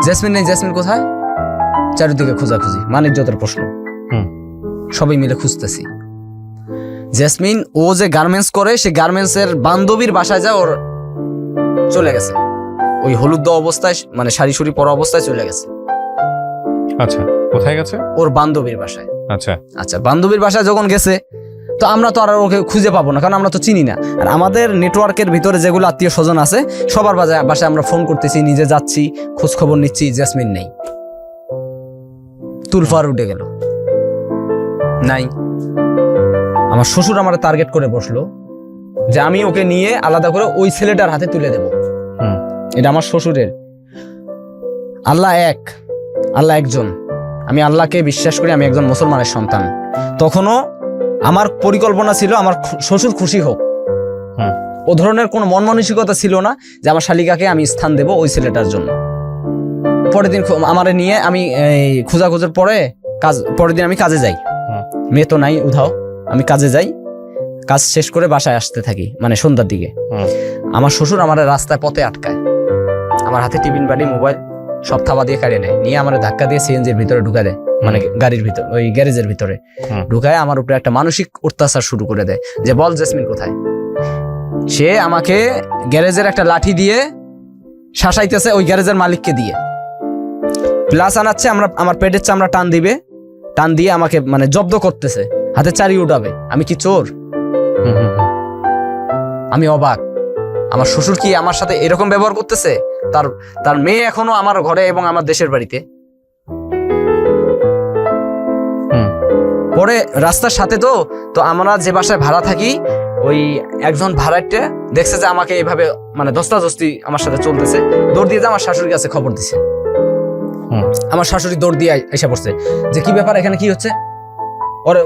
জেসমিন নেই, জেসমিন কোথায়? চারিদিকে খোঁজাখুঁজি, মানিক যতের প্রশ্ন, সবাই মিলে খুঁজতেছি। জেসমিন ও যে গার্মেন্টস করে, সে গার্মেন্টস এর বান্ধবীর বাসায় যায়, ওর চলে গেছে ওই হলুদ দেওয়া অবস্থায়, মানে শাড়ি শুড়ি পরা অবস্থায় চলে গেছে। আচ্ছা, কোথায় গেছে? ওর বান্ধবীর বাসায়। আচ্ছা আচ্ছা, বান্ধবীর বাসায় যখন গেছে, তো আমরা তো আর ওকে খুঁজে পাবো না, কারণ আমরা তো চিনি না। আর আমাদের নেটওয়ার্কের ভিতরে যেগুলো আত্মীয় স্বজন আছে, সবার বাসায় আমরা ফোন করতেছি, নিজে যাচ্ছি, খোঁজ খবর নিচ্ছি, জেসমিন নেই। তুলফার উঠে গেল, নাই। আমার শ্বশুর আমার টার্গেট করে বসলো যে আমি ওকে নিয়ে আলাদা করে ওই ছেলেটার হাতে তুলে দেব। এটা আমার শ্বশুরের। আল্লাহ এক, আল্লাহ একজন, আমি আল্লাহকে বিশ্বাস করি, আমি একজন মুসলমানের সন্তান। তখনও আমার পরিকল্পনা ছিল আমার শ্বশুর খুশি হোক, ও ধরনের কোনো মন মানসিকতা ছিল না যে আমার শালিকাকে আমি স্থান দেব ওই ছেলেটার জন্য। পরের দিন আমারে নিয়ে আমি খোঁজাখোঁজের পরের দিন আমি কাজে যাই, মেয়ে তো নাই উধাও, আমি কাজে যাই, কাজ শেষ করে বাসায় আসতে থাকি, মানে সন্ধ্যার দিকে। আমার শ্বশুর আমার রাস্তায় পথে আটকায়, আমার হাতে টিফিন বাড়ি মোবাইল সব থাবা দিয়ে কাড়িয়ে নেয়, নিয়ে আমার ধাক্কা দিয়ে সিএনজির ভিতরে ঢুকা দেয়, মানে গাড়ির ভিতর, ওই গ্যারেজের ভিতরে ঢুকায় আমার উপরে একটা মানসিক অত্যাচার শুরু করে দেয় যে বল জেসমিন কোথায়। সে আমাকে গ্যারেজের একটা লাঠি দিয়ে শাসাইতেছে, ওই গ্যারেজের মালিককে দিয়ে, প্লাস আনাচ্ছে আমার পেটের চামড়া টান দিয়ে আমাকে মানে জব্দ করতেছে, হাতে চারি উঠাবে। আমি কি চোর? আমি অবাক, আমার শ্বশুর কি আমার সাথে এরকম ব্যবহার করতেছে? তার মেয়ে এখনো আমার ঘরে এবং আমার দেশের বাড়িতে। পরে রাস্তার সাথে তো আমরা যে বাসায় ভাড়া থাকি, ওই একজন ভাড়াটে দেখছে যে আমাকে এইভাবে মানে ধস্তাধস্তি আমার সাথে চলতেছে, দৌড় দিয়ে আমার শাশুড়ির কাছে খবর দিছে। আমার শাশুড়ি দৌড় দিয়ে এসে পড়ছে যে কি ব্যাপার, এখানে কি হচ্ছে, ওর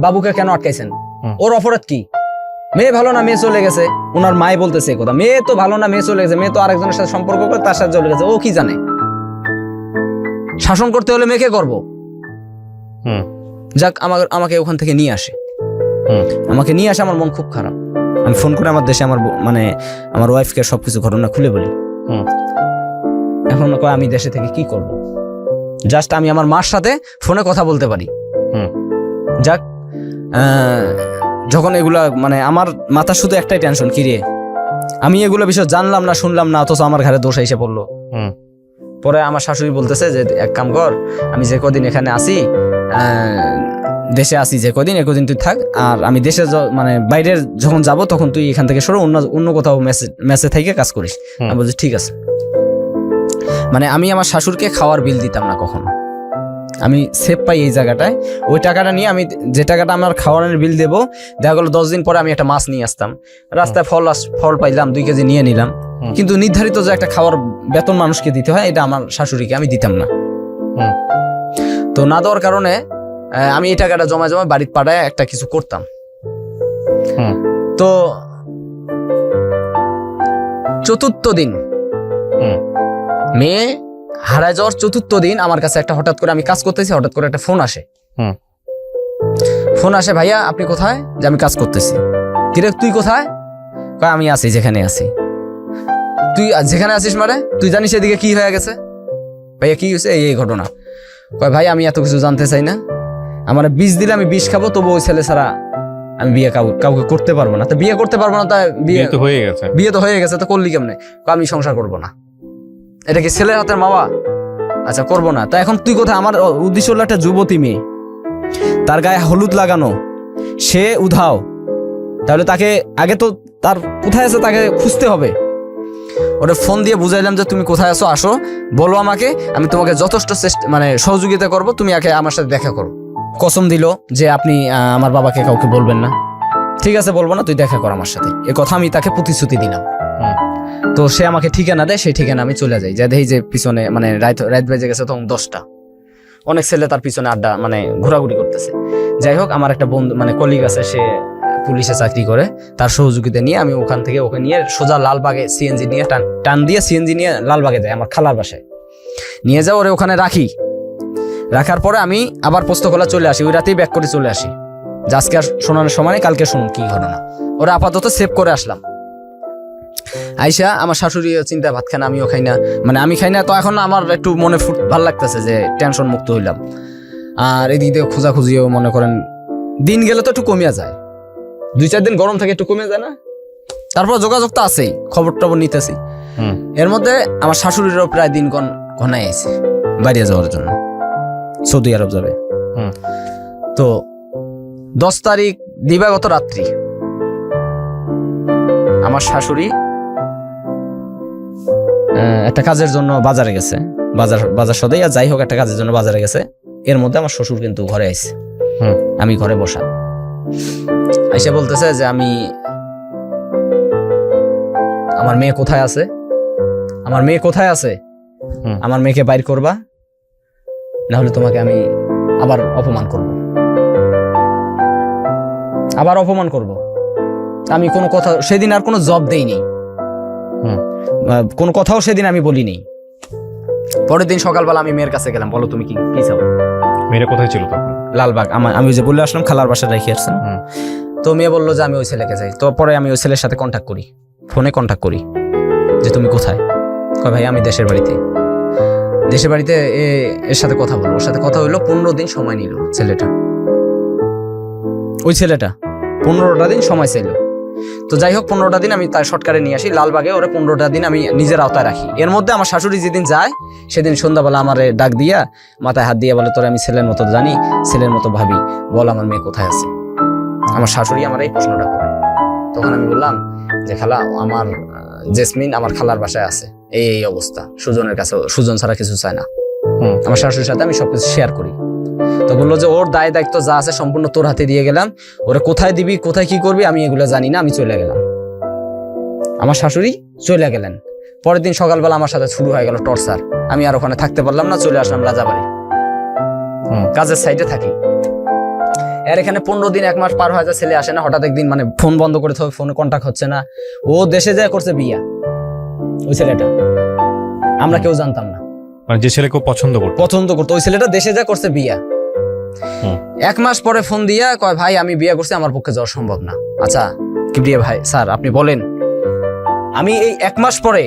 বাবুকে কেন আটকাইছেন, ওর অপরাধ কি? মেয়ে ভালো না, মেয়ে চলে গেছে। ওনার মায়ে বলতেছে এই কথা, মেয়ে তো ভালো না, মেয়ে চলে গেছে, মেয়ে তো আরেকজনের সাথে সম্পর্ক করে তার সাথে চলে গেছে, ও কি জানে? শাসন করতে হলে মেয়েকে করবো। যাক, আমাকে ওখান থেকে নিয়ে আসে, আমার মন খুব খারাপ। আমি ফোন করে আমার দেশে আমার ওয়াইফকে সবকিছু ঘটনা খুলে বলি। এখন কয় আমি দেশে থেকে কি করব, জাস্ট আমি আমার মার সাথে ফোনে কথা বলতে পারি। যাক, যখন এগুলা মানে আমার মাথা শুধু একটাই টেনশন, কি রে আমি এগুলো বিষয় জানলাম না, শুনলাম না, অথচ আমার ঘরে দোষ এসে পড়লো। পরে আমার শাশুড়ি বলতেছে যে এক কাম কর, আমি যে কদিন এখানে আসি, দেশে আসি যে কদিন, একদিন তুই থাক, আর আমি দেশে মানে বাইরের যখন যাব তখন তুই এখান থেকে সরো, অন্য কোথাও মেসে থেকে কাজ করিস। আমি বলছি ঠিক আছে। মানে আমি আমার শাশুড়কে খাওয়ার বিল দিতাম না কখনো, আমি সেভ পাই এই জায়গাটায়। ওই টাকাটা নিয়ে আমি যে টাকাটা আমার খাওয়ানোর বিল দেবো, দেখা গেলো 10 দিন পরে আমি একটা মাছ নিয়ে আসতাম, রাস্তায় ফল পাইলাম 2 কেজি নিয়ে নিলাম, কিন্তু নির্ধারিত যে একটা খাওয়ার বেতন মানুষকে দিতে হয়, এটা আমার শাশুড়িকে আমি দিতাম না। তো না দেওয়ার কারণে আমি এই টাকাটা জমা বাড়ির পাড়ায় একটা কিছু করতাম। তো চতুর্থ দিন, মেয়ে হারায় যাওয়ার চতুর্থ দিন আমার কাছে একটা হঠাৎ করে, আমি কাজ করতেছি, হঠাৎ করে একটা ফোন আসে, ভাইয়া আপনি কোথায়? যে আমি কাজ করতেছি। কিরে তুই কোথায়? কয় আমি আছি যেখানে আছি। তুই যেখানে আছিস মানে তুই জানিস এদিকে কি হয়ে গেছে? ভাইয়া কি হয়েছে? এই ঘটনা। কয় ভাই আমি এত কিছু জানতে চাই না, আমার বিষ দিলে আমি বিষ খাবো, তবু ওই ছেলে ছাড়া আমি বিয়ে কাউকে করতে পারবো না। তো বিয়ে করতে পারবো না, তাই বিয়ে তো হয়ে গেছে, তো করলি কেমনে? আমি সংসার করবো না। এটা কি ছেলের হাতের মাওয়া? আচ্ছা করবো না। তা এখন তুই কোথায়? আমার উদ্দেশ্য হলো একটা যুবতী মেয়ে, তার গায়ে হলুদ লাগানো, সে উধাও, তাহলে তাকে আগে তো তার কোথায় আছে তাকে খুঁজতে হবে। ওটা ফোন দিয়ে বুঝাইলাম যে তুমি কোথায় আছো, আসো বলো আমাকে, আমি তোমাকে যথেষ্ট মানে সহযোগিতা করব, তুমি আগে আমার সাথে দেখা করো। কসম দিল যে আপনি আমার বাবাকে কাউকে বলবেন না। ঠিক আছে বলবো না, তুই দেখা কর আমার সাথে, এ কথা আমি তাকে প্রতিশ্রুতি দিলাম। তো সে আমাকে ঠিকানা দেয়, সেই ঠিকানা আমি চলে যাই, যা দেখি যে পিছনে মানে রাত বেজে গেছে তখন 10টা, অনেক ছেলে তার পিছনে আড্ডা মানে ঘোরাঘুরি করতেছে। যাই হোক, আমার একটা বন্ধু মানে কলিগ আছে, সে পুলিশে চাকরি করে, তার সহযোগিতা নিয়ে আমি ওখান থেকে ওকে নিয়ে সোজা লালবাগে সিএনজি নিয়ে টান দিয়ে সিএনজি নিয়ে লালবাগে যাই আমার খালার বাসায়, নিয়ে যাও ওরে ওখানে রাখি। রাখার পরে আমি আবার পোস্তকলা চলে আসি, ওই রাতেই ব্যাক করে চলে আসি, যে আজকে আর শোনানোর সময় নেই, কালকে শুনুন কি ঘটনা। ওরা আপাতত সেভ করে আসলাম। আইসা আমার শাশুড়ি চিন্তা ভাত খানা, আমিও খাই না, মানে আমি খাই না, তো এখন আমার একটু মনে ভালো লাগতেছে যে টেনশন মুক্ত হইলাম। আর এদিক দিয়ে খোঁজাখুঁজিও মনে করেন দিন গেলে তো একটু কমিয়া যায়, 2-4 দিন গরম থাকে একটু কমে যায় না, তারপর যোগাযোগ তো আছেই, খবর টবর নিতেছি। এর মধ্যে আমার শাশুড়িরও প্রায় দিন ঘনাই আছে বাইরে যাওয়ার জন্য, সৌদি আরব যাবে। তো 10 তারিখ দিবাগত রাত্রি আমার শাশুড়ি একটা কাজের জন্য বাজারে গেছে, বাজার সদাই আর যাই হোক একটা কাজের জন্য বাজারে গেছে। এর মধ্যে আমার শ্বশুর কিন্তু ঘরে আইছে, আমি ঘরে বসা। আইসা বলতেছে যে আমার মেয়ে কোথায় আছে, আমার মেয়ে কোথায় আছে, আমার মেয়েকে বাইর করবা, না হলে তোমাকে আমি আবার অপমান করব। আমি কোনো কথা সেদিন আর কোনো জব দেইনি, কোনো কথাও সেদিন আমি বলিনি। পরের দিন সকালবেলা আমি মেয়ের কাছে গেলাম, বলো তুমি কি চাও। মেয়েরা কোথায় ছিল তখন? লালবাগ। আমি ওই যে বলে আসলাম খালার বাসায় রেখে আসছেন। তো মেয়ে বললো যে আমি ওই ছেলেকে যাই। তো পরে আমি ওই ছেলের সাথে কন্ট্যাক্ট করি, ফোনে কন্ট্যাক্ট করি যে তুমি কোথায়। কয় ভাই আমি দেশের বাড়িতে। এর সাথে কথা বলবো, ওর সাথে কথা হইলো। 15 দিন সময় নিল ওই ছেলেটা 15টা দিন সময় চাইল। তো যাই হোক 15টা দিন আমি তার শর্টকাটে নিয়ে আসি লালবাগে, ওরা 15টা দিন আমি নিজের আওতায় রাখি। এর মধ্যে আমার শাশুড়ি যেদিন যায় সেদিন সন্ধ্যাবেলা আমার ডাক দিয়া মাথায় হাত দিয়ে বলে, তোর আমি ছেলের মতো জানি, ছেলের মতো ভাবি, বল আমার মেয়ে কোথায় আছে। আমার শাশুড়ি আমার এই প্রশ্নটা করে। তখন আমি বললাম যে খালা, আমার জেসমিন আমার খালার বাসায় আছে, এই অবস্থা, সুজনের কাছে, সুজন ছাড়া কিছু চায় না। আমার শাশুড়ির সাথে আমি সবকিছু শেয়ার করি। তো বললো যে ওর দায় দায়িত্ব যা আছে সম্পূর্ণ তোর হাতে দিয়ে গেলাম, ওরা কোথায় দিবি, কোথায় কি করবি আমি এগুলো জানি না, আমি চলে গেলাম। আমার শাশুড়ি চলে গেলেন। পরের দিন সকালবেলা আমার সাথে শুরু হয়ে গেল টর্চার। আমি আর ওখানে থাকতে পারলাম না, চলে আসলাম রাজাবাড়ি, কাজের সাইডে থাকি। এর এখানে 15 দিন 1 মাস পার হয়ে যায়, ছেলে আসে না। হঠাৎ একদিন মানে ফোন বন্ধ করে হবে, ফোনে কন্ট্যাক্ট হচ্ছে না। ও দেশে যায় করছে বিয়া, ওই ছেলেটা, আমরা কেউ জানতাম না। মানে যে ছেলেকে পছন্দ করতো ওই ছেলেটা দেশে যা করছে বিয়া। 1 মাস পরে ফোন দিয়া কয়, ভাই আমি বিয়ে করছি, আমার পক্ষে যাওয়া সম্ভব না। আচ্ছা কি বিয়ে ভাই, স্যার আপনি বলেন। আমি এই 1 মাস পরে,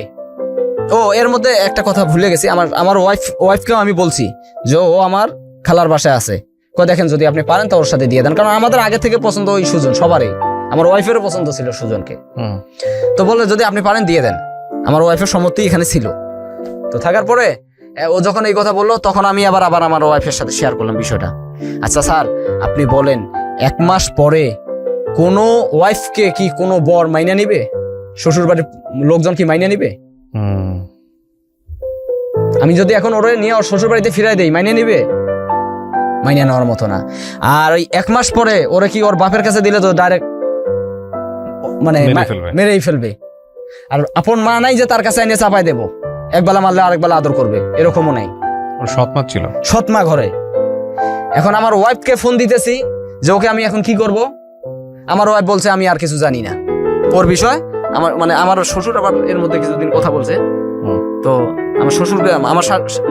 এর মধ্যে একটা কথা ভুলে গেছি, আমার ওয়াইফকেও আমি বলছি যে ও আমার খালার বাসায় আছে। কয় দেখেন যদি আপনি পারেন তো ওর সাথে দিয়ে দেন, কারণ আমাদের আগে থেকে পছন্দ ওই সুজন, সবারই। আমার ওয়াইফেরও পছন্দ ছিল সুজনকে। তো বললে যদি আপনি পারেন দিয়ে দেন। আমার ওয়াইফের সম্মতি এখানে ছিল। তো থাকার পরে ও যখন এই কথা বললো, তখন আমি আবার আমার ওয়াইফের সাথে শেয়ার করলাম বিষয়টা। আচ্ছা স্যার আপনি বলেন, 1 মাস পরে কোনো ওয়াইফকে কি কোনো বর মাইনা নিবে? শ্বশুর বাড়ির লোকজন কি মাইনা নিবে? আমি যদি এখন ওরে নিয়ে ওর শ্বশুর বাড়িতে ফিরাই দেই, মাইনা নিবে? মাইনা নেওয়ার মতো না। আর ওই 1 মাস পরে ওরে কি ওর বাপের কাছে দিলে তো ডাইরেক্ট মানে মেরেই ফেলবে। আর আপন মা নাই যে তার কাছে এনে চাপাই দেবো, একবেলা মারলে আরেকবেলা আদর করবে, এরকমও নাই। ওর সৎমা ছিল, সৎমা ঘরে। এখন আমার ওয়াইফকে ফোন দিতেছি যে ওকে আমি এখন কি করব। আমার ওয়াইফ বলছে আমি আর কিছু জানি না ওর বিষয়। আমার শ্বশুর আবার এর মধ্যে কিছুদিন কথা বলছে। তো আমার শ্বশুরকে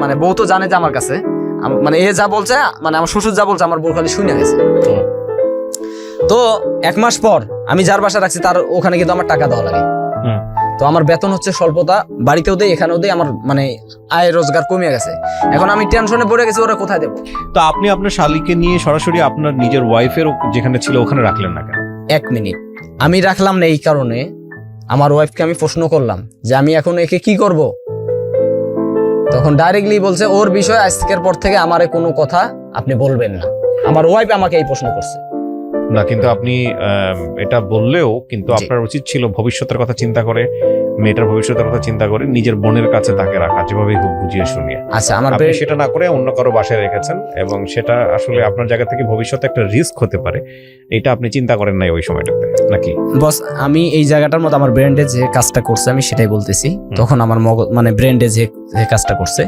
মানে বউ তো জানে যে আমার কাছে, মানে এ যা বলছে, মানে আমার শ্বশুর যা বলছে আমার বউ খালি শুনে গেছে। তো 1 মাস পর আমি যার বাসা রাখছি তার ওখানে কিন্তু আমার টাকা দেওয়া লাগে। তো আমার বেতন হচ্ছে স্বল্পতা, বাড়িতেও দেই এখানেও দেই, আমার মানে আয় রোজগার কমে গেছে। এখন আমি টেনশনে পড়ে গেছি, ওরা কোথায় দেবো। তো আপনি আপনার শালীকে নিয়ে সরাসরি আপনার নিজের ওয়াইফের যেখানে ছিল ওখানে রাখলেন না কেন? 1 মিনিট আমি রাখলাম না এই কারণে, আমার ওয়াইফকে আমি প্রশ্ন করলাম যে আমি এখন একে কি করব। তখন ডাইরেক্টলি বলছে ওর বিষয় আজকের পর থেকে আমারে কোনো কথা আপনি বলবেন না। আমার ওয়াইফ আমাকে এই প্রশ্ন করছে না, কিন্তু আপনি এটা বললেও কিন্তু আপনার উচিত ছিল ভবিষ্যতের কথা চিন্তা করে মেয়েটার ভবিষ্যতের কথা চিন্তা করে নিজের বোনের কাছে তাকে রাখা, যেভাবেই হোক বুঝিয়ে শুনিয়ে। আচ্ছা, আমার আপনি সেটা না করে অন্য কারো বাসায় রেখেছেন, এবং সেটা আসলে আপনার জায়গা থেকে ভবিষ্যতে একটা রিস্ক হতে পারে, এটা আপনি চিন্তা করেন নাই ওই সময়টাতে নাকি? বস, আমি এই জায়গাটার মধ্যে আমার ব্রেন্ডে যে কাজটা করছে আমি সেটাই বলতেছি। তখন আমার মানে ব্রেন্ডে যে কাজটা করছে,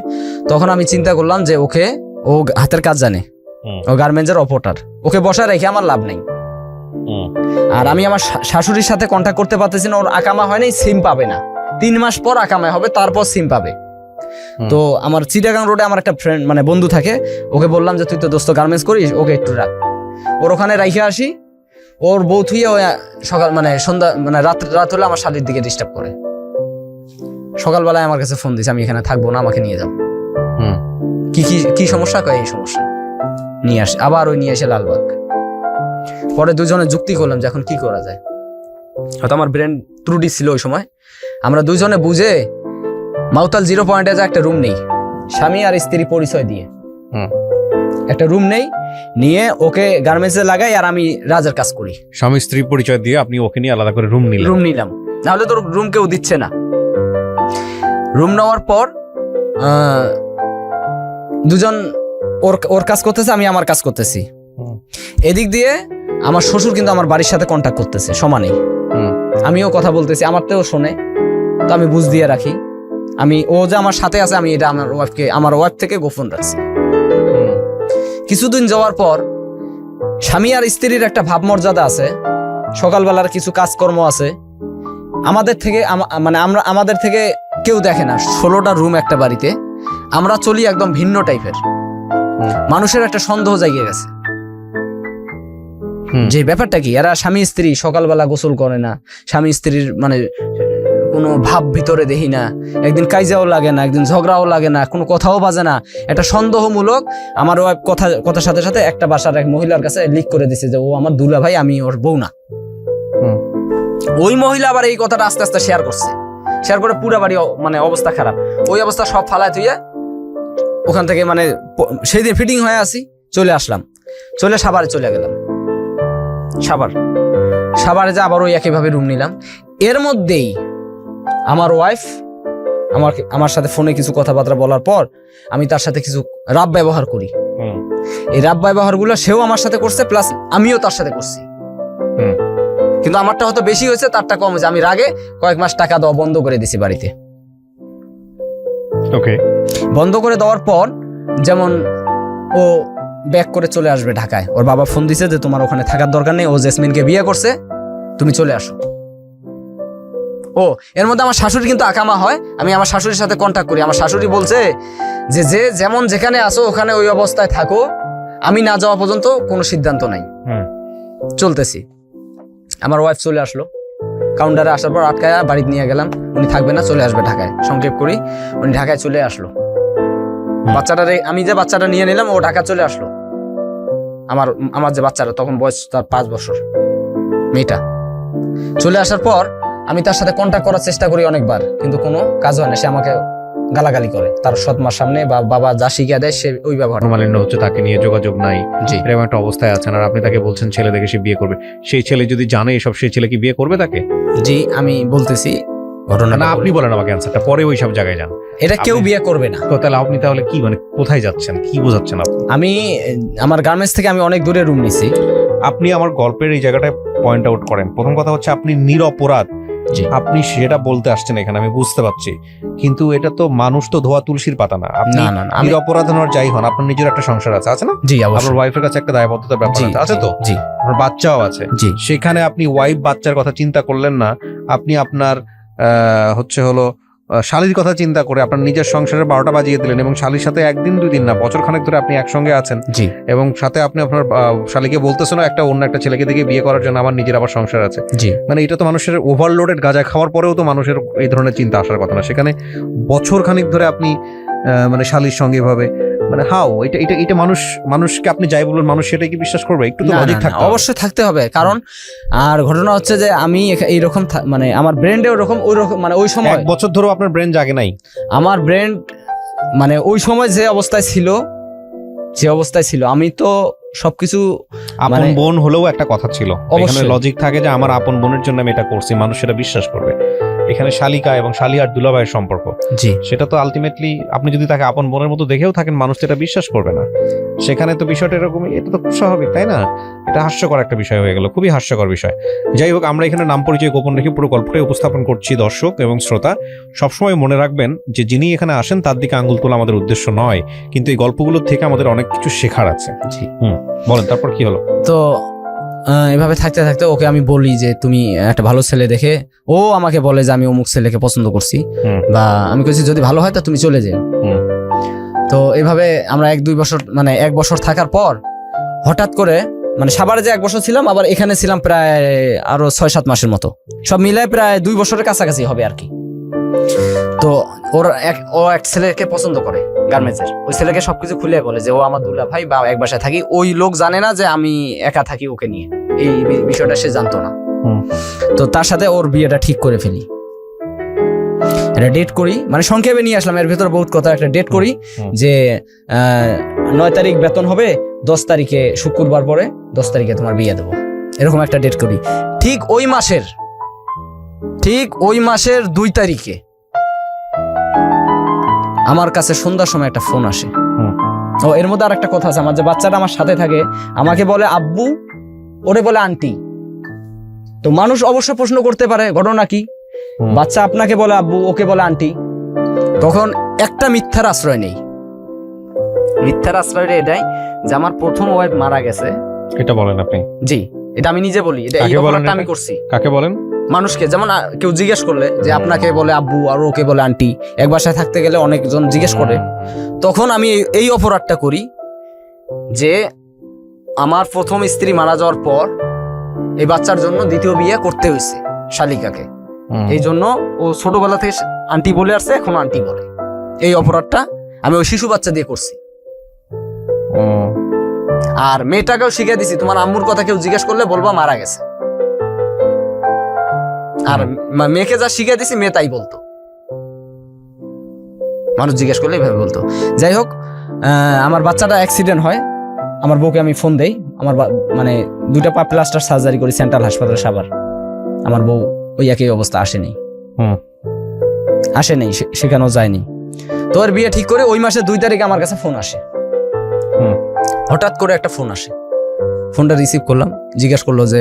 তখন আমি চিন্তা করলাম যে ওকে, ও হাতের কাজ জানে, ও গার্মেন্টসের অপারেটর, ওকে বসায় রেখে আমার লাভ নেই। আর আমি আমার শাশুড়ির সাথে কন্ট্যাক্ট করতে পারতেছি না, ওর আকামা হয় নাই, সিম পাবে না, 3 মাস পর আকামা হবে, তারপর সিম পাবে। তো আমার চিটাগাং রোডে আমার একটা ফ্রেন্ড মানে বন্ধু থাকে, ওকে বললাম যে তুই তো দোস্ত গার্মেন্টস করিস, ওকে একটু রাখ, ওর ওখানে রাইখে আসি। ওর বউ থুইয়া সকাল মানে সন্ধ্যা মানে রাত হলে আমার শাড়ির দিকে ডিস্টার্ব করে। সকালবেলায় আমার কাছে ফোন দিছে, আমি এখানে থাকবো না, আমাকে নিয়ে যাও। কি কি কি সমস্যা, কয় এই সমস্যা, নিয়ে আসে। আবার ওই নিয়ে এসে লালবাগ। পরে দুজনে যুক্তি করলাম যে এখন কি করা যায়। হয়তো আমার ব্রেন ত্রুটি ছিল ওই সময়। আমরা দুজনে বুঝে মাউতাল 0 পয়েন্টে যা একটা রুম নেই, স্বামী আর স্ত্রী পরিচয় দিয়ে একটা রুম নেই, নিয়ে ওকে গার্মেন্টসে লাগাই আর আমি রাজের কাজ করি। স্বামী স্ত্রী পরিচয় দিয়ে আপনি ওকে নিয়ে আলাদা করে রুম নিলাম, নাহলে তোর রুম কেউ দিচ্ছে না। রুম নেওয়ার পর দুজন ওর কাজ করতেছে, আমি আমার কাজ করতেছি। এদিক দিয়ে আমার শ্বশুর কিন্তু আমার বাড়ির সাথে কন্ট্যাক্ট করতেছে সমানেই। আমিও কথা বলতেছি, আমারতেও শোনে, তো আমি বুঝ দিয়ে রাখি। ও যে আমার সাথে আছে, আমি এটা আমার ওয়াইফ থেকে গোপন রাখছি। কিছুদিন যাওয়ার পর স্বামী আর স্ত্রীর একটা ভাবমর্যাদা আছে, সকালবেলার কিছু কাজকর্ম আছে, আমাদের থেকে কেউ দেখে না। 16টা রুম একটা বাড়িতে, আমরা চলি একদম ভিন্ন টাইপের। মানুষের একটা সন্দেহ জাগিয়ে গেছে যে ব্যাপারটা কি, এরা স্বামী স্ত্রী সকালবেলা গোসল করে না, স্বামী স্ত্রীর মানে কোনো ভাব ভিতরে দেখি না, একদিন কাইজাও লাগে না, একদিন ঝগড়াও লাগে না, কোনো কথাও বাজে না। একটা সন্দেহমূলক আমার ওয়াইফ কথার সাথে সাথে একটা বাসার এক মহিলার কাছে লিক করে দিছে যে ও আমার দুলা ভাই, আমি ওর বউ না। ওই মহিলা আবার এই কথাটা আস্তে আস্তে শেয়ার করে পুরা বাড়ি মানে অবস্থা খারাপ। ওই অবস্থা সব ফালায় তুই ওখান থেকে মানে সেই দিন ফিটিং হয়ে আসি, চলে আসলাম, সাভারে চলে গেলাম। সাভারে যে আবার ওই একইভাবে রুম নিলাম। এর মধ্যেই আমার ওয়াইফ আমার সাথে ফোনে কিছু কথাবার্তা বলার পর আমি তার সাথে কিছু রাব ব্যবহার করি। এই রাব ব্যবহারগুলো সেও আমার সাথে করছে, প্লাস আমিও তার সাথে করছি। কিন্তু আমারটা হয়তো বেশি হয়েছে, তারটা কম হয়েছে। আমি রাগে কয়েক মাস টাকা দেওয়া বন্ধ করে দিছি বাড়িতে। বন্ধ করে দেওয়ার পর যেমন ও ব্যাক করে চলে আসবে ঢাকায়, ওর বাবা ফোন দিছে যে তোমার ওখানে থাকার দরকার নেই, ও জেসমিনকে বিয়ে করছে, তুমি চলে আসো। এর মধ্যে আমার শাশুড়ি কিন্তু আকামা হয়, আমি আমার শাশুড়ির সাথে কন্ট্যাক্ট করি। আমার শাশুড়ি বলছে যে যেমন যেখানে আসো ওখানে ওই অবস্থায় থাকো, আমি না যাওয়া পর্যন্ত কোনো সিদ্ধান্ত নাই। চলতেছি। আমার ওয়াইফ চলে আসলো, কাউন্টারে আসার পর আটকায় বাড়িতে নিয়ে গেলাম, উনি থাকবে না, চলে আসবে ঢাকায়। সংক্ষেপ করি, উনি ঢাকায় চলে আসলো। আমি যে বাচ্চাটা নিয়ে নিলাম, ও ঢাকা চলে আসলো। আমার যে বাচ্চাটা, তখন বয়স তার 5 বছর, মেয়েটা চলে আসার পর আমি তার সাথে কন্ট্যাক্ট করার চেষ্টা করি অনেকবার, কিন্তু কোনো কাজ হয় না। সে আমাকে গালাগালি করে, তার সৎমার সামনে বা বাবা যা শিখিয়ে দেয় সে ওই ব্যবহার। মালিন্য হচ্ছে, তাকে নিয়ে যোগাযোগ নাই, এরকম একটা অবস্থায় আছেন, আর আপনি তাকে বলছেন ছেলে দেখে সে বিয়ে করবে। সেই ছেলে যদি জানে এসব, সেই ছেলে কি বিয়ে করবে তাকে? জি, আমি বলতেছি ঘটনা না, আপনি বলেন আমাকে অ্যান্সারটা, পরে ওই সব জায়গায় যান। এটা কেউ বিয়ে করবে না। তো তাহলে আপনি তাহলে কি মানে কোথায় যাচ্ছেন, কি বোঝাচ্ছেন আপনি? আমি আমার গার্মেন্টস থেকে আমি অনেক দূরে রুম নিছি। আপনি আমার গল্পের এই জায়গাটায় পয়েন্ট আউট করেন। প্রথম কথা হচ্ছে আপনি নিরপরাধ, আপনি সেটা বলতে আসছেন এখানে, আমি বুঝতে পারছি, কিন্তু এটা তো মানুষ তো ধোয়া তুলসীর পাতা না। আপনি নিরপরাধ হন যাই হন, আপনার নিজের একটা সংসার আছে না? জি, আপনার ওয়াইফের কাছে একটা দায়বদ্ধতার ব্যাপার আছে তো? জি, আপনার বাচ্চাও আছে। সেখানে আপনি ওয়াইফ বাচ্চার কথা চিন্তা করলেন না, আপনি আপনার শালীর কথা চিন্তা করে আপনার নিজের সংসারের 12টা বাজিয়ে দিলেন, এবং শালীর সাথে একদিন 2 দিন না, বছর খানেক ধরে আপনি একসঙ্গে আছেন। জি, এবং সাথে আপনি আপনার শালীকে বলতেছেন অন্য একটা ছেলেকে দেখে বিয়ে করার জন্য আমার নিজের আবার সংসার আছে। জি, মানে এটা তো মানুষের ওভারলোডেড গাঁজা খাওয়ার পরেও তো মানুষের এই ধরনের চিন্তা আসার কথা না। সেখানে বছর খানিক ধরে আপনি মানে শালীর সঙ্গে ভাবে মানে হাও এটা মানুষকে আপনি যাই বলুন, মানুষ সেটাই কি বিশ্বাস করবে? একটু তো লজিক থাকতে হবে। অবশ্যই থাকতে হবে, কারণ আর ঘটনা হচ্ছে যে আমি এইরকম মানে আমার ব্রেন্ডে ওরকম মানে ওই সময় 1 বছর ধরে আপনার ব্রেন জাগে নাই। আমার ব্রেন মানে ওই সময় যে অবস্থায় ছিল আমি তো সবকিছু আপন বোন হলেও একটা কথা ছিল, এখানে লজিক থাকে যে আমার আপন বোনের জন্য আমি এটা করছি, মানুষ সেটা বিশ্বাস করবে। এখানে শালিকা এবং শালি আর দুলাভাইয়ের সম্পর্ক, জি সেটা তো আলটিমেটলি আপনি যদি তাকে আপন বোনের মতো দেখেও থাকেন, মানুষ তো এটা বিশ্বাস করবে না। সেখানে তো বিষয়টা এরকমই, এটা তো খুব স্বাভাবিক, তাই না? এটা হাস্যকর একটা বিষয় হয়ে গেল, খুবই হাস্যকর বিষয়। যাই হোক, আমরা এখানে নাম পরিচয় গোপন রেখে পুরো গল্পটাই উপস্থাপন করছি। দর্শক এবং শ্রোতা সবসময় মনে রাখবেন যে যিনি এখানে আসেন তার দিকে আঙ্গুল তোলা আমাদের উদ্দেশ্য নয়, কিন্তু এই গল্পগুলোর থেকে আমাদের অনেক কিছু শেখার আছে। জি বলেন, তারপর কি হলো? তো এভাবে থাকতে থাকতে ওকে আমি বলি যে তুমি একটা ভালো ছেলে দেখে, ও আমাকে বলে যে আমি অমুক ছেলেকে পছন্দ করছি, বা আমি কইছি যদি ভালো হয় তা তুমি চলে যাও। তো এভাবে আমরা 1-2 বছর মানে 1 বছর থাকার পর হঠাৎ করে মানে সাভারে যে 1 বছর ছিলাম, আবার এখানে ছিলাম প্রায় আরো 6-7 মাসের মতো, সব মিলায় প্রায় 2 বছরের কাছাকাছি হবে আর কি। তো ও এক ছেলেকে পছন্দ করে গার্মেন্টসের, ওই ছেলেকে সবকিছু খুলে বলে যে ও আমার দুলা ভাই বা এক বাসায় থাকি। ওই লোক জানে না যে আমি একা থাকি ওকে নিয়ে, এই বিষয়টা সে জানতো না। তো তার সাথে ওর বিয়েটা ঠিক করে ফেলি, একটা ডেট করি, মানে সংক্ষেপে নিয়ে আসলাম, এর ভেতরে বহুত কথা। একটা ডেট করি যে 9 তারিখ বেতন হবে, 10 তারিখে শুক্রবার পরে 10 তারিখে তোমার বিয়ে দেবো, এরকম একটা ডেট করি। ঠিক ওই মাসের 2 তারিখে আমার কাছে সন্ধ্যার সময় একটা ফোন আসে। ও এর মধ্যে আর একটা কথা আছে, আমার যে বাচ্চাটা আমার সাথে থাকে আমাকে বলে আব্বু, ওরে বলে আন্টি। তো মানুষ অবশ্য প্রশ্ন করতে পারে ঘটনা কি, বাচ্চা আপনাকে বলে আব্বু, ওকে বলে আন্টি। তখন একটা মিথ্যার আশ্রয় নেই, মিথ্যার আশ্রয় এটাই যে আমার প্রথম ওয়াইফ মারা গেছে। এটা বলেন আপনি? জি, এটা আমি নিজে বলি, এটা এই অপরাধটা আমি করছি। কাকে বলেন? মানুষকে, যেমন কেউ জিজ্ঞেস করলে যে আপনাকে বলে আব্বু আর ওকে বলে আন্টি, এক বাসায় থাকতে গেলে অনেকজন জিজ্ঞেস করে, তখন আমি এই অপরাধটা করি যে আমার প্রথম স্ত্রী মারা যাওয়ার পর এই বাচ্চার জন্য দ্বিতীয় বিয়ে করতে হয়েছে শালিকাকে, এই জন্য ও ছোটবেলা থেকে আন্টি বলে আসছে, এখন আন্টি বলে। এই অপরাধটা আমি ওই শিশু বাচ্চা দিয়ে করছি। আর মেয়েটাকেও শিখিয়ে দিছি, তোমার আম্মুর কথা কেউ জিজ্ঞেস করলে বলবা মারা গেছে। আর মেয়েকে যা শিখিয়ে দিছি মেয়ে তাই বলতো, মানুষ জিজ্ঞেস করলে এইভাবে বলতো। যাই হোক, আমার বাচ্চাটা অ্যাক্সিডেন্ট হয়, আমার বউকে আমি ফোন দেই, আমার মানে 2টা পা প্লাস্টার সার্জারি করি সেন্ট্রাল হাসপাতাল সাভার। আমার বউ ওই একই অবস্থা, আসেনি, সেখানেও যায়নি। তো ওর বিয়ে ঠিক করে ওই মাসে 2 তারিখে আমার কাছে ফোন আসে। হঠাৎ করে একটা ফোন আসে, ফোনটা রিসিভ করলাম, জিজ্ঞেস করলো যে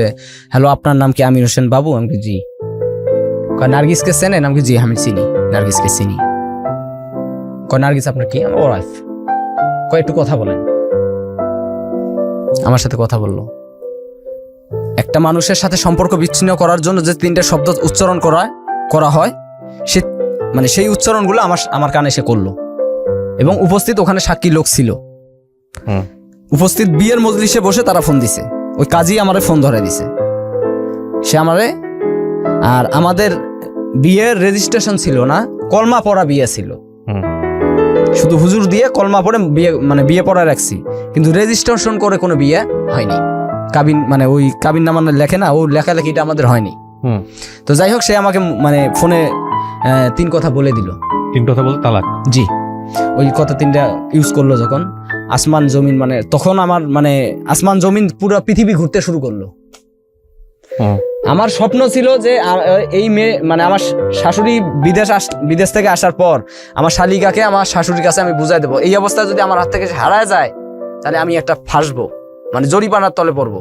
হ্যালো আপনার নাম কি? আমির হোসেন বাবু। আমি কি জি। কয় নার্গিসকে চেনেন? আমি কি জি আমি চিনি, নার্গিসকে চিনি। কয় নার্গিস আপনার কি? আমার ওয়াইফ। কয় একটু কথা বলেন। আমার সাথে কথা বললো। একটা মানুষের সাথে সম্পর্ক বিচ্ছিন্ন করার জন্য যে 3টে শব্দ উচ্চারণ করা হয়, সে মানে সেই উচ্চারণগুলো আমার কানে সে করলো, এবং উপস্থিত ওখানে সাক্ষী লোক ছিল। উপস্থিত বিয়ের মজলিসে বসে তারা ফোন দিছে, ওই কাজী আমারে ফোন ধরে দিছে সে আমারে। আর আমাদের বিয়ের রেজিস্ট্রেশন ছিল না, কলমা পড়া বিয়ে ছিল, শুধু হুজুর দিয়ে কলমা পড়ে বিয়ে মানে বিয়ে পড়া রাখছি, কিন্তু রেজিস্ট্রেশন করে কোনো বিয়ে হয়নি। কাবিন মানে ওই কাবিন নামা লেখে না, ও লেখালেখিটা আমাদের হয়নি। তো যাই হোক, সে আমাকে মানে ফোনে 3 কথা বলে দিল। 3 কথা বলতে তালাক? জি। ওই কথা 3টা ইউজ করলো যখন, আসমান জমিন, মানে তখন আমার মানে আসমান জমিন পুরো পৃথিবী ঘুরতে শুরু করলো। আমার স্বপ্ন ছিল যে এই মেয়ে মানে আমার শাশুড়ি বিদেশ থেকে আসার পর আমার শালিকাকে আমার শাশুড়ির কাছে আমি বুঝাই দেবো, এই অবস্থায় যদি আমার হাত থেকে হারায় যায় তাহলে আমি একটা ফাঁসবো, মানে জরিপানার তলে পড়বো।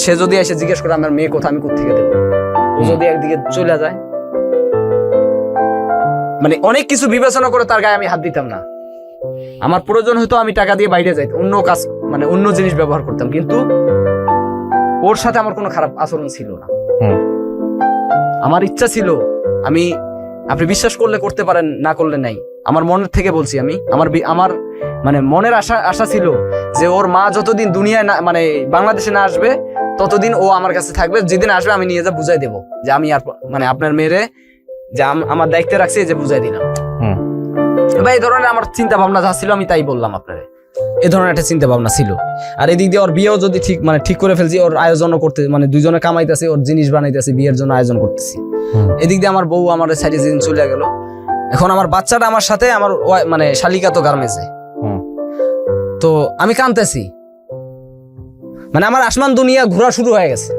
সে যদি এসে জিজ্ঞেস করে আমার মেয়ে কোথা, আমি কোথেকে দেবো, যদি একদিকে চলে যায়, মানে অনেক কিছু বিবেচনা করে তার গায়ে আমি হাত দিতাম না। আমার প্রয়োজন হয়তো আমি টাকা দিয়ে বাইরে যাইতাম, অন্য কাজ মানে অন্য জিনিস ব্যবহার করতাম, কিন্তু ওর সাথে আমার কোনো খারাপ আচরণ ছিল না। আমার ইচ্ছা ছিল, আপনি বিশ্বাস করলে করতে পারেন, না করলে নাই, আমার মনের থেকে বলছি আমি, আমার মানে মনের আশা ছিল যে ওর মা যতদিন দুনিয়ায় না মানে বাংলাদেশে না আসবে ততদিন ও আমার কাছে থাকবে, যেদিন আসবে আমি নিয়ে যা বুঝাই দেবো যে আমি আর মানে আপনার মেয়েরে যে আমার দায়িত্বে রাখছি, যে বুঝাই দিলাম। বা এই ধরনের আমার চিন্তা ভাবনা যা ছিল আমি তাই বললাম আপনারে, এই ধরনের একটা চিন্তা ভাবনা ছিল। আর এদিক দিয়ে ওর বিয়েও যদি ঠিক করে ফেলছি, ওর আয়োজনও করতে মানে 2জনে কামাইতেছি, ওর জিনিস বানাইতেছি, বিয়ের জন্য আয়োজন করতেছি। এদিক দিয়ে আমার বউ আমার সাইডে যেদিন চলে গেল, এখন আমার বাচ্চাটা আমার সাথে, আমার মানে শালিকা তো গার্মেন্টসে। তো আমি কাঁদতেছি, মানে আমার আসমান দুনিয়া ঘোরা শুরু হয়ে গেছে।